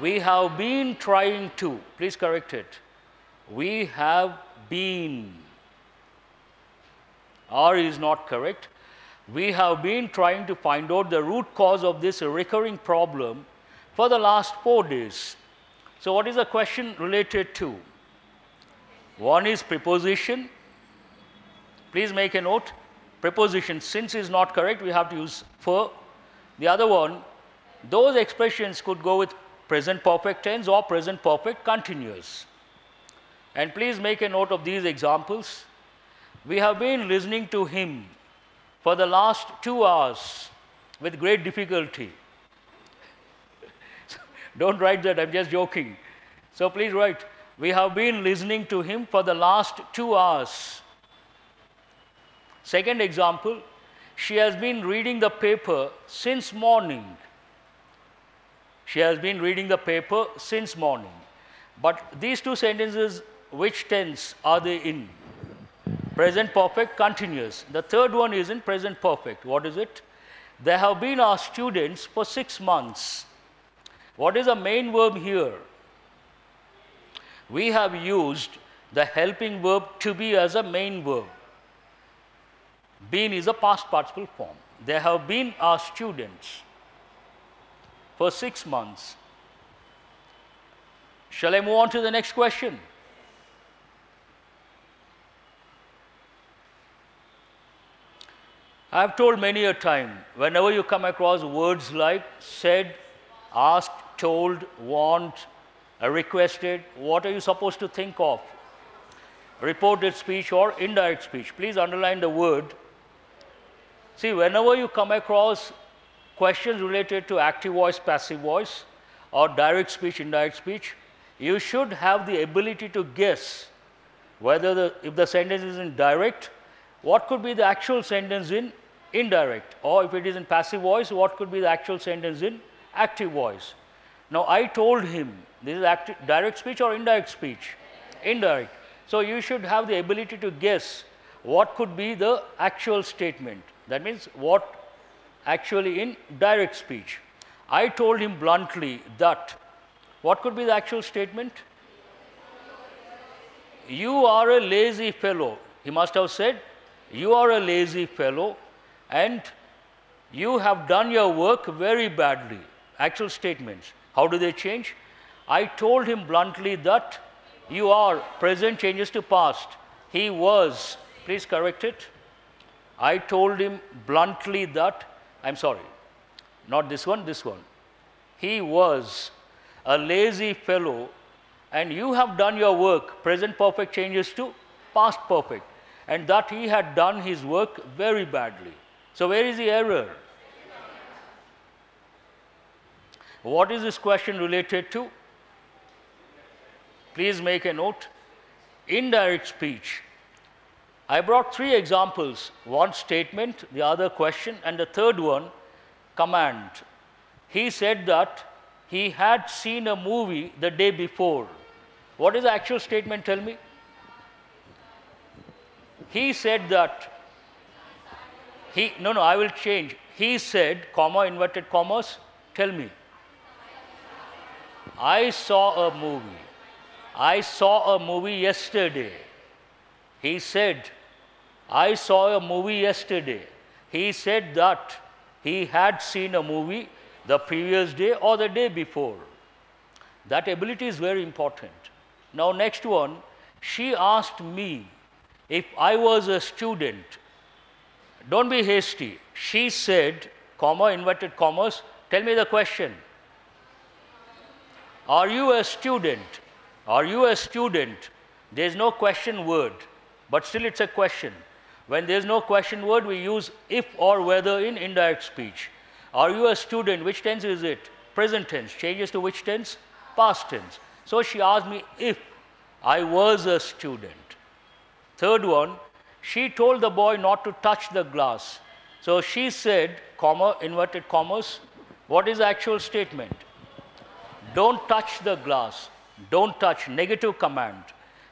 S1: We have been trying to. Please correct it. We have been. R is not correct. We have been trying to find out the root cause of this recurring problem for the last 4 days. So what is the question related to? One is preposition. Please make a note. Preposition, since is not correct, we have to use for. The other one, those expressions could go with present perfect tense or present perfect continuous. And please make a note of these examples. We have been listening to him for the last 2 hours with great difficulty. Don't write that, I'm just joking. So please write, we have been listening to him for the last 2 hours. Second example, she has been reading the paper since morning. She has been reading the paper since morning. But these 2 sentences, which tense are they in? Present perfect continuous. The third one is in present perfect. What is it? They have been our students for 6 months. What is the main verb here? We have used the helping verb to be as a main verb. Been is a past participle form. They have been our students for 6 months. Shall I move on to the next question? I have told many a time, whenever you come across words like said, asked, told, want, requested, what are you supposed to think of? Reported speech or indirect speech. Please underline the word. See, whenever you come across questions related to active voice, passive voice, or direct speech, indirect speech, you should have the ability to guess whether if the sentence is in direct, what could be the actual sentence in indirect, or if it is in passive voice, what could be the actual sentence in active voice. Now, I told him, this is direct speech or indirect speech? Indirect. So, you should have the ability to guess what could be the actual statement. That means what actually in direct speech. I told him bluntly that. What could be the actual statement? You are a lazy fellow. He must have said, you are a lazy fellow and you have done your work very badly. Actual statements. How do they change? I told him bluntly that you are, present changes to past. He was, please correct it. I told him bluntly that, I'm sorry, not this one, this one. he was a lazy fellow, and you have done your work. Present perfect changes to past perfect, and that he had done his work very badly. So where is the error? What is this question related to? Please make a note. Indirect speech. I brought 3 examples, one statement, the other question, and the third one, command. He said that he had seen a movie the day before. What is the actual statement? Tell me. He said that, I will change. He said, comma, inverted commas, tell me. I saw a movie. I saw a movie yesterday. He said, I saw a movie yesterday. He said that he had seen a movie the previous day or the day before. That ability is very important. Now, next one, she asked me if I was a student. Don't be hasty. She said, comma, inverted commas, tell me the question. Are you a student? Are you a student? There is no question word, but still it's a question. When there is no question word, we use if or whether in indirect speech. Are you a student? Which tense is it? Present tense. Changes to which tense? Past tense. So she asked me if I was a student. Third one, she told the boy not to touch the glass. So she said, comma, inverted commas, what is the actual statement? Don't touch the glass. Don't touch, negative command.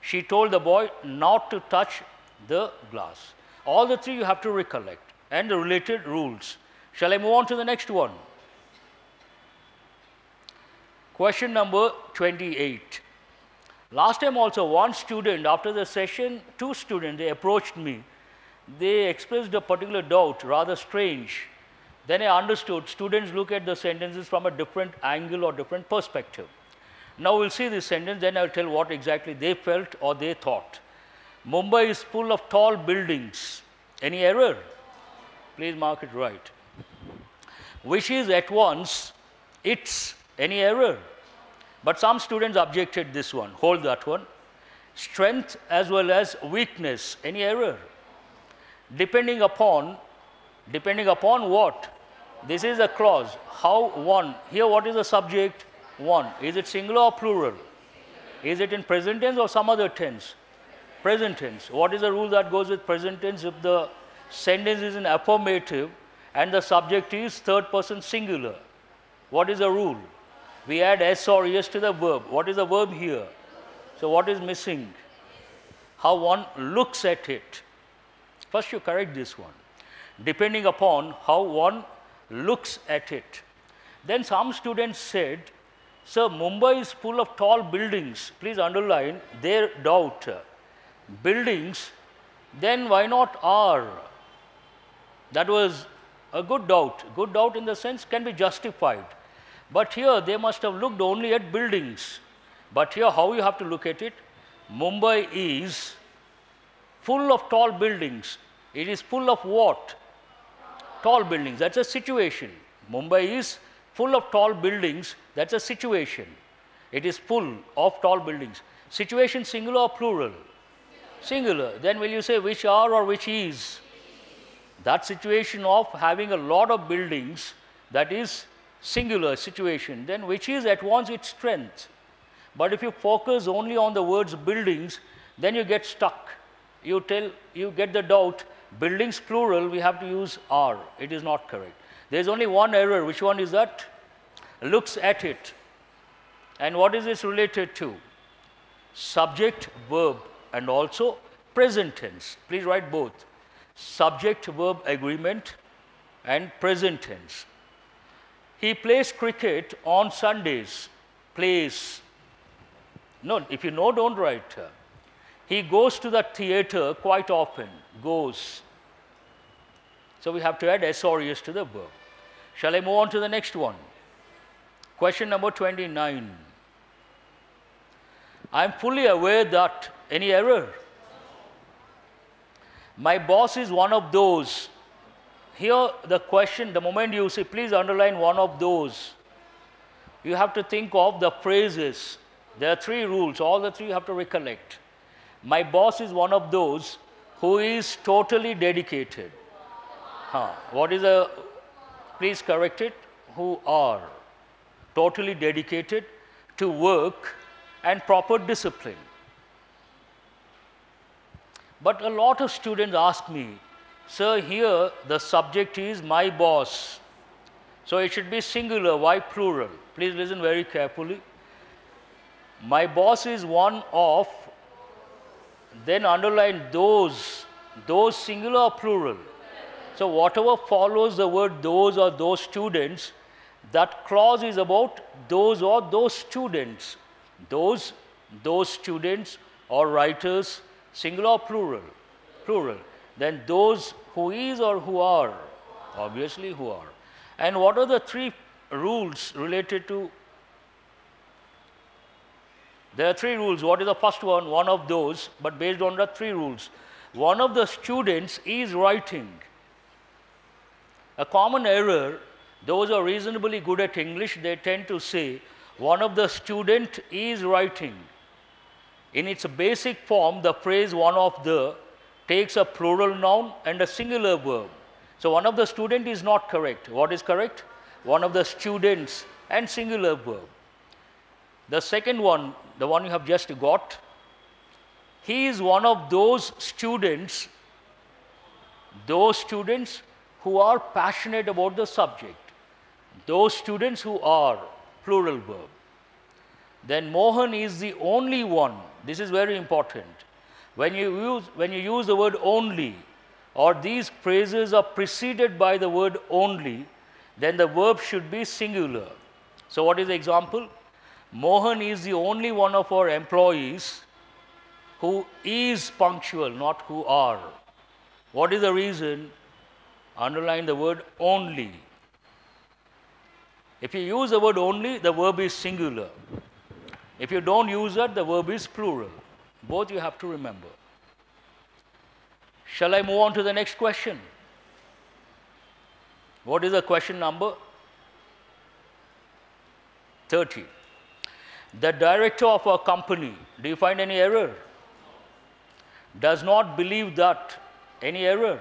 S1: She told the boy not to touch the glass. All the 3 you have to recollect, and the related rules. Shall I move on to the next one? Question number 28. Last time also, one student, after the session, 2 students, they approached me. They expressed a particular doubt, rather strange. Then I understood students look at the sentences from a different angle or different perspective. Now we'll see this sentence, then I'll tell what exactly they felt or they thought. Mumbai is full of tall buildings. Any error? Please mark it right. Which is at once, it's, any error? But some students objected this one, hold that one. Strength as well as weakness, any error? Depending upon what? This is a clause, how one. Here what is the subject? One. Is it singular or plural? Is it in present tense or some other tense? Present tense. What is the rule that goes with present tense? If the sentence is in affirmative and the subject is third person singular, what is the rule? We add s or es to the verb. What is the verb here? So what is missing? How one looks at it. First you correct this one. Depending upon how one looks at it. Then some students said, sir, Mumbai is full of tall buildings. Please underline their doubt. Buildings, then why not are? That was a good doubt. Good doubt in the sense can be justified. But here they must have looked only at buildings. But here how you have to look at it? Mumbai is full of tall buildings. It is full of what? Tall buildings. That's a situation. Mumbai is full of tall buildings. That's a situation. It is full of tall buildings. Situation singular or plural? Singular. Then will you say which are or which is? That situation of having a lot of buildings, that is singular situation. Then which is at once its strength. But if you focus only on the words buildings, then you get stuck. You get the doubt, buildings plural, we have to use are. It is not correct. There is only one error. Which one is that? Looks at it. And what is this related to? Subject, verb, and also present tense. Please write both. Subject, verb agreement and present tense. He plays cricket on Sundays. Plays. No, if you know, don't write. He goes to the theater quite often. Goes. So we have to add s or es to the verb. Shall I move on to the next one? Question number 29. I am fully aware that, any error? My boss is one of those. Here the question, the moment you say, please underline one of those. you have to think of the phrases. There are three rules, all the three you have to recollect. My boss is one of those who is totally dedicated. What is the, please correct it, who are totally dedicated to work and proper discipline. But a lot of students ask me, sir, here the subject is my boss. So it should be singular, why plural? Please listen very carefully. My boss is one of, then underline those singular or plural. So whatever follows the word those or those students, that clause is about those or those students. Those students or writers, singular or plural? Plural. Then those who is or who are? Obviously who are. And what are the three rules related to? There are three rules. What is the first one? One of those, but based on the three rules. One of the students is writing. A common error, those who are reasonably good at English, they tend to say, one of the student is writing. In its basic form, the phrase one of the takes a plural noun and a singular verb. So one of the student is not correct. What is correct? One of the students and singular verb. The second one, the one you have just got, he is one of those students who are passionate about the subject. Those students who are, plural verb. Then Mohan is the only one. This is very important. When you use the word only, or these phrases are preceded by the word only, then the verb should be singular. So what is the example? Mohan is the only one of our employees who is punctual, not who are. What is the reason? Underline the word only. If you use the word only, the verb is singular. If you don't use that, the verb is plural. Both you have to remember. Shall I move on to the next question? What is the question number? 30. The director of our company, do you find any error? Does not believe that. Any error?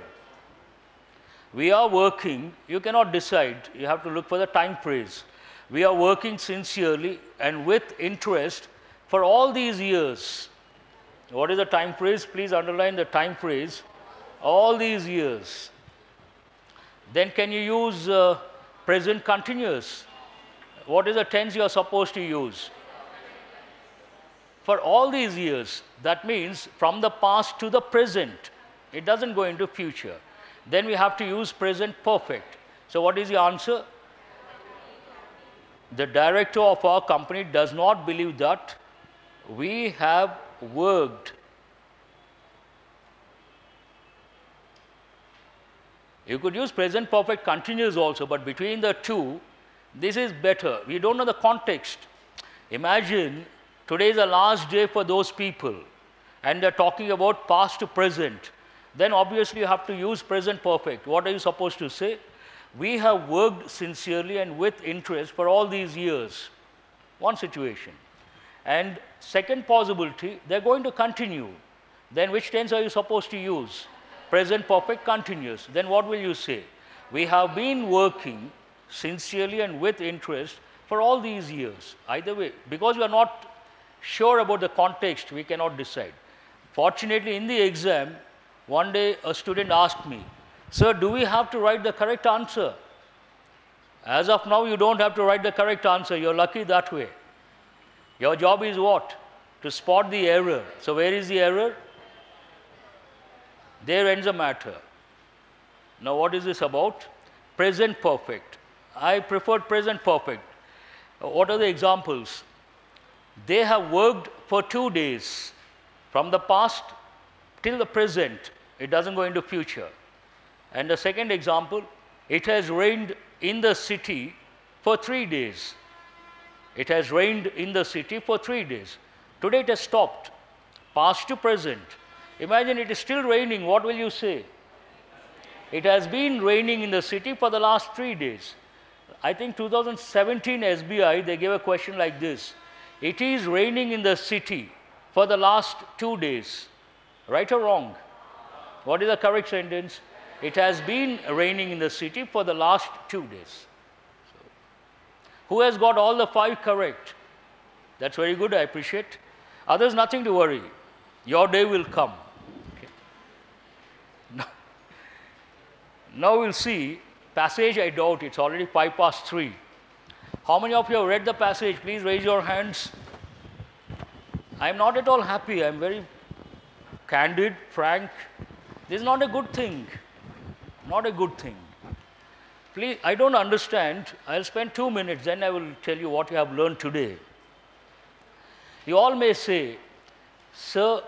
S1: We are working, you cannot decide, you have to look for the time phrase. We are working sincerely and with interest for all these years. What is the time phrase? Please underline the time phrase. All these years. Then can you use present continuous? What is the tense you are supposed to use? For all these years, that means from the past to the present. It doesn't go into future. Then we have to use present perfect. So what is the answer? The director of our company does not believe that we have worked. You could use present perfect continuous also, but between the two, this is better. We don't know the context. Imagine today is the last day for those people, and they're talking about past to present. Then obviously you have to use present perfect. What are you supposed to say? We have worked sincerely and with interest for all these years. One situation. And second possibility, they're going to continue. Then which tense are you supposed to use? Present perfect continuous. Then what will you say? We have been working sincerely and with interest for all these years. Either way, because we are not sure about the context, we cannot decide. Fortunately, in the exam, one day a student asked me, sir, do we have to write the correct answer? As of now, you don't have to write the correct answer. You're lucky that way. Your job is what? To spot the error. So where is the error? There ends the matter. Now what is this about? Present perfect. I preferred present perfect. What are the examples? They have worked for 2 days. From the past till the present. It doesn't go into future. And the second example, it has rained in the city for 3 days. It has rained in the city for 3 days. Today it has stopped. Past to present. Imagine it is still raining. What will you say? It has been raining in the city for the last 3 days. I think 2017 SBI, they gave a question like this. It is raining in the city for the last 2 days. Right or wrong? What is the correct sentence? It has been raining in the city for the last 2 days. So, who has got all the 5 correct? That's very good, I appreciate. Others, nothing to worry. Your day will come. Okay. Now we'll see passage. I doubt it's already 3:05. How many of you have read the passage? Please raise your hands. I'm not at all happy. I'm very candid, frank. This is not a good thing. Not a good thing. Please, I don't understand. I'll spend 2 minutes, then I will tell you what you have learned today. You all may say, sir,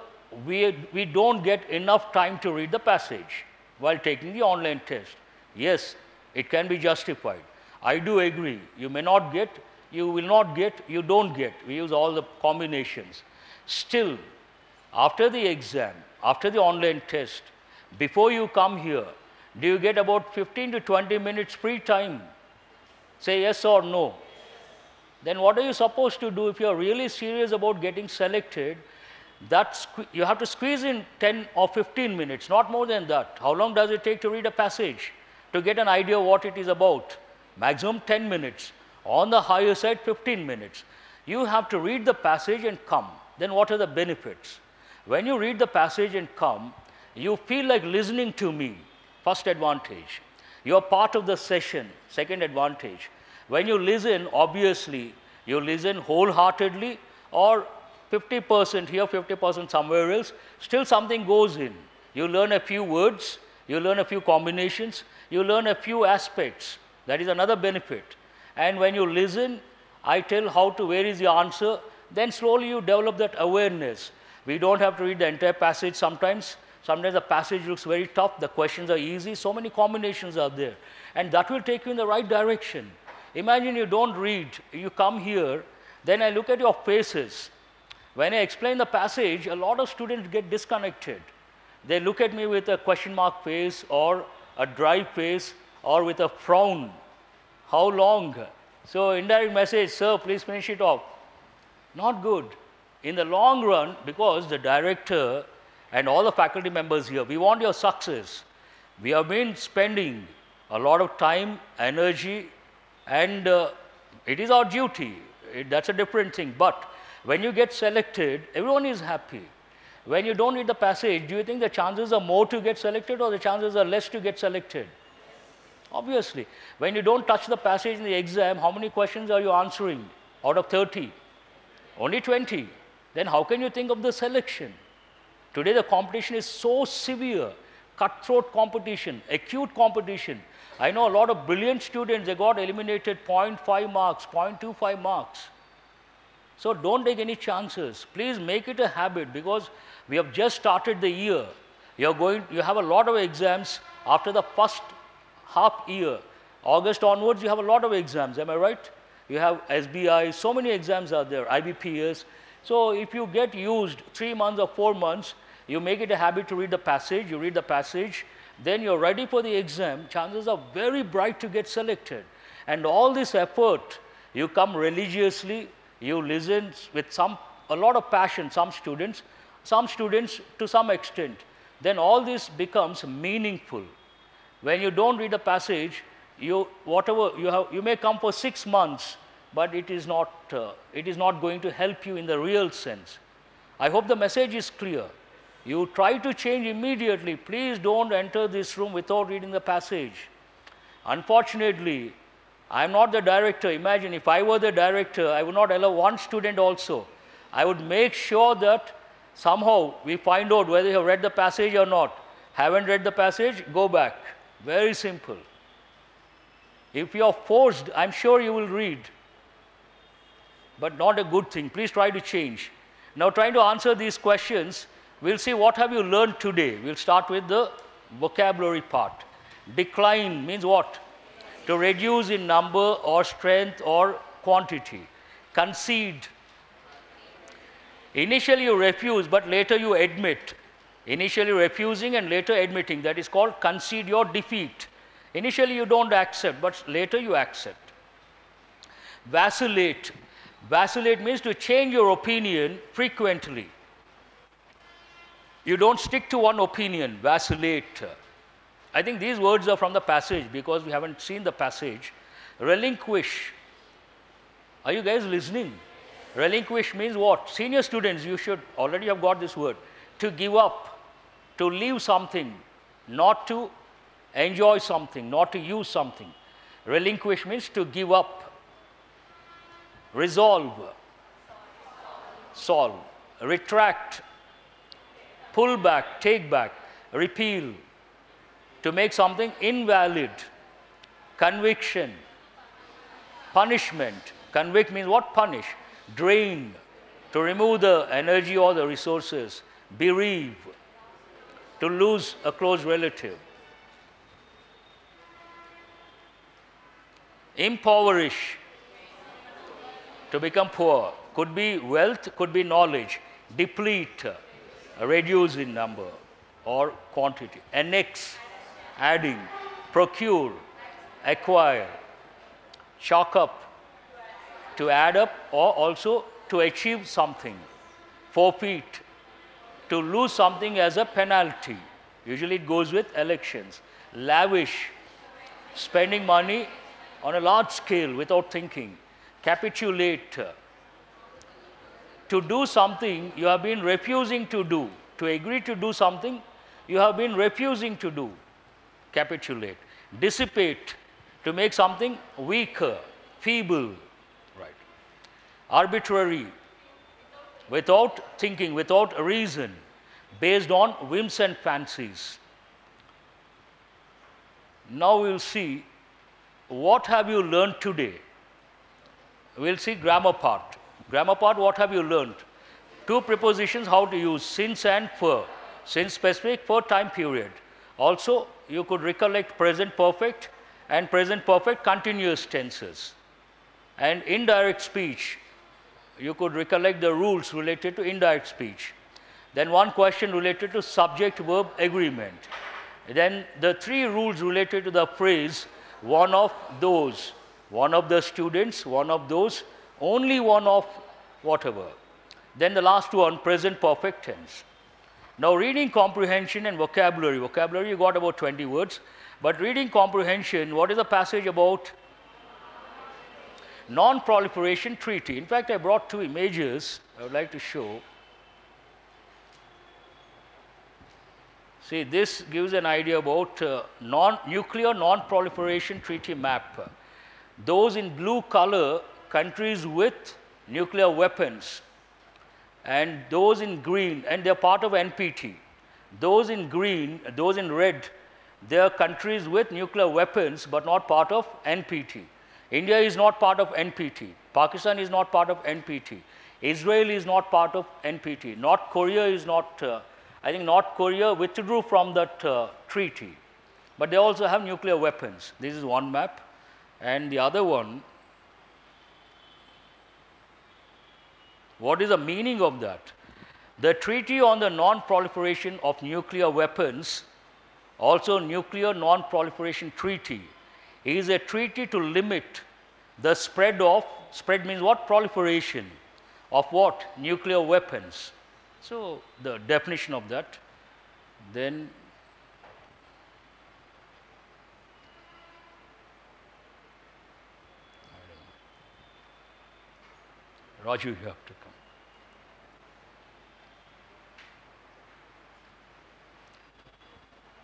S1: we don't get enough time to read the passage while taking the online test. Yes, it can be justified. I do agree. You may not get, you will not get, you don't get. We use all the combinations. Still, after the exam, after the online test, before you come here, do you get about 15 to 20 minutes free time? Say yes or no. Then what are you supposed to do if you are really serious about getting selected? You have to squeeze in 10 or 15 minutes, not more than that. How long does it take to read a passage? To get an idea of what it is about? Maximum 10 minutes. On the higher side, 15 minutes. You have to read the passage and come. Then what are the benefits? When you read the passage and come, you feel like listening to me. First advantage. You are part of the session. Second advantage. When you listen, obviously, you listen wholeheartedly or 50% here, 50% somewhere else, still something goes in. You learn a few words, you learn a few combinations, you learn a few aspects. That is another benefit. And when you listen, I tell where is the answer, then slowly you develop that awareness. We don't have to read the entire passage sometimes. Sometimes the passage looks very tough, the questions are easy, so many combinations are there. And that will take you in the right direction. Imagine you don't read, you come here, then I look at your faces. When I explain the passage, a lot of students get disconnected. They look at me with a question mark face or a dry face or with a frown. How long? So indirect message, sir, please finish it off. Not good. In the long run, because the director and all the faculty members here, we want your success. We have been spending a lot of time, energy, and it is our duty. That's a different thing. But when you get selected, everyone is happy. When you don't read the passage, do you think the chances are more to get selected or the chances are less to get selected? Obviously. When you don't touch the passage in the exam, how many questions are you answering out of 30? Only 20. Then how can you think of the selection? Today the competition is so severe, cutthroat competition, acute competition. I know a lot of brilliant students, they got eliminated 0.5 marks, 0.25 marks. So don't take any chances. Please make it a habit because we have just started the year. You have a lot of exams after the first half year. August onwards, you have a lot of exams, am I right? You have SBI, so many exams are there, IBPS. So if you get used 3 months or 4 months, you make it a habit to read the passage, you read the passage, then you're ready for the exam, chances are very bright to get selected. And all this effort, you come religiously, you listen with a lot of passion, some students to some extent, then all this becomes meaningful. When you don't read the passage, you may come for 6 months, but it is not going to help you in the real sense. I hope the message is clear. You try to change immediately. Please don't enter this room without reading the passage. Unfortunately, I am not the director. Imagine if I were the director, I would not allow one student also. I would make sure that somehow we find out whether you have read the passage or not. Haven't read the passage, go back. Very simple. If you are forced, I'm sure you will read. But not a good thing. Please try to change. Now trying to answer these questions, we'll see what have you learned today. We'll start with the vocabulary part. Decline means what? To reduce in number or strength or quantity. Concede. Initially you refuse, but later you admit. Initially refusing and later admitting. That is called concede your defeat. Initially you don't accept, but later you accept. Vacillate. Vacillate means to change your opinion frequently. You don't stick to one opinion, vacillate. I think these words are from the passage because we haven't seen the passage. Relinquish. Are you guys listening? Relinquish means what? Senior students, you should already have got this word. To give up, to leave something, not to enjoy something, not to use something. Relinquish means to give up. Resolve, solve, retract, pull back, take back, repeal, to make something invalid. Conviction, punishment. Convict means what? Punish. Drain, to remove the energy or the resources. Bereave, to lose a close relative. Impoverish, to become poor. Could be wealth, could be knowledge. Deplete, reduce in number or quantity. Annex, adding. Procure, acquire. Chalk up, to add up or also to achieve something. Forfeit, to lose something as a penalty. Usually it goes with elections. Lavish, spending money on a large scale without thinking. Capitulate, to do something you have been refusing to do. To agree to do something you have been refusing to do. Capitulate. Dissipate, to make something weaker, feeble. Right. Arbitrary, without thinking, without reason, based on whims and fancies. Now we will see what have you learned today. We will see grammar part. Grammar part, what have you learned? Two prepositions, how to use since and for. Since specific, for time period. Also, you could recollect present perfect and present perfect continuous tenses. And indirect speech, you could recollect the rules related to indirect speech. Then one question related to subject-verb agreement. Then the three rules related to the phrase, one of those, one of the students, one of those, only one of whatever. Then the last one, present perfect tense. Now reading comprehension and vocabulary. Vocabulary, you got about 20 words. But reading comprehension, what is the passage about? Non-proliferation treaty. In fact, I brought two images I would like to show. See, this gives an idea about nuclear non-proliferation treaty map. Those in blue color, countries with nuclear weapons, and those in green, and they are part of NPT. Those in green, those in red, they are countries with nuclear weapons but not part of NPT. India is not part of NPT. Pakistan is not part of NPT. Israel is not part of NPT. North Korea is not, I think North Korea withdrew from that treaty. But they also have nuclear weapons. This is one map. And the other one, what is the meaning of that? The Treaty on the Non-Proliferation of Nuclear Weapons, also Nuclear Non-Proliferation Treaty, is a treaty to limit the spread of, spread means what? Proliferation of what? Nuclear weapons. So the definition of that. Then Raju, you have to come.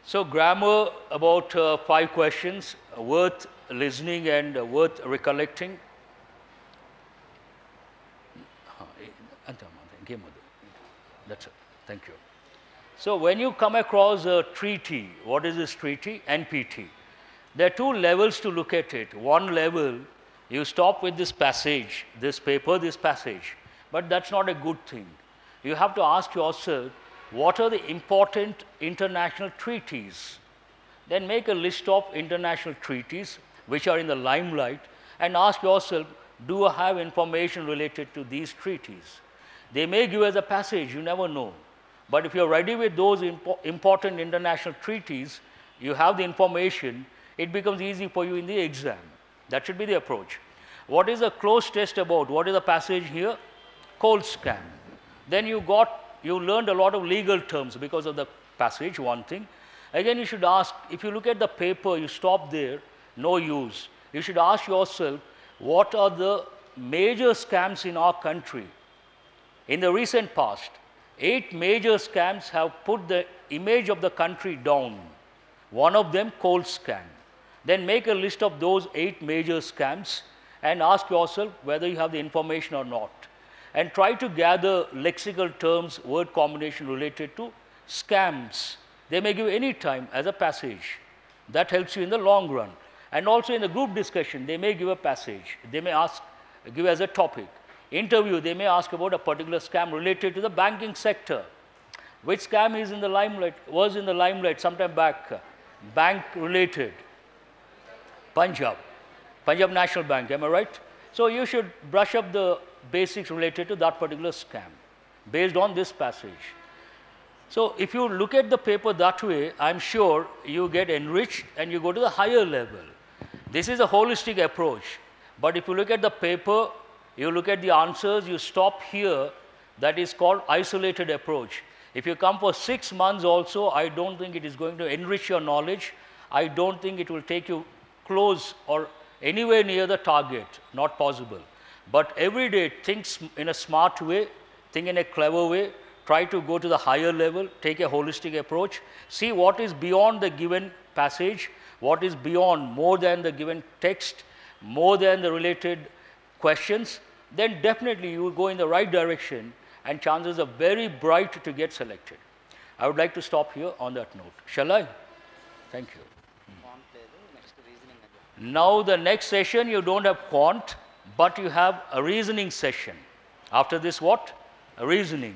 S1: So grammar, about 5 questions, worth listening and worth recollecting. That's it. Thank you. So when you come across a treaty, what is this treaty? NPT. There are 2 levels to look at it. One level, you stop with this passage, this paper, this passage. But that's not a good thing. You have to ask yourself, what are the important international treaties? Then make a list of international treaties which are in the limelight and ask yourself, do I have information related to these treaties? They may give us a passage, you never know. But if you're ready with those important international treaties, you have the information, it becomes easy for you in the exam. That should be the approach. What is the close test about? What is the passage here? Cold scam. Then you learned a lot of legal terms because of the passage, one thing. Again, you should ask, if you look at the paper, you stop there, no use. You should ask yourself, what are the major scams in our country? In the recent past, 8 major scams have put the image of the country down. One of them, cold scam. Then make a list of those 8 major scams and ask yourself whether you have the information or not. And try to gather lexical terms, word combination related to scams. They may give any time as a passage. That helps you in the long run. And also in the group discussion, they may give a passage. They may give as a topic. Interview, they may ask about a particular scam related to the banking sector. Which scam is in the limelight, was in the limelight sometime back? Bank related. Punjab National Bank, am I right? So you should brush up the basics related to that particular scam based on this passage. So if you look at the paper that way, I'm sure you get enriched and you go to the higher level. This is a holistic approach. But if you look at the paper, you look at the answers, you stop here, that is called isolated approach. If you come for 6 months also, I don't think it is going to enrich your knowledge. I don't think it will take you close or anywhere near the target, not possible. But every day, think in a smart way, think in a clever way, try to go to the higher level, take a holistic approach, see what is beyond the given passage, what is beyond, more than the given text, more than the related questions, then definitely you will go in the right direction and chances are very bright to get selected. I would like to stop here on that note. Shall I? Thank you. Now the next session you don't have quant, but you have a reasoning session. After this what? A reasoning.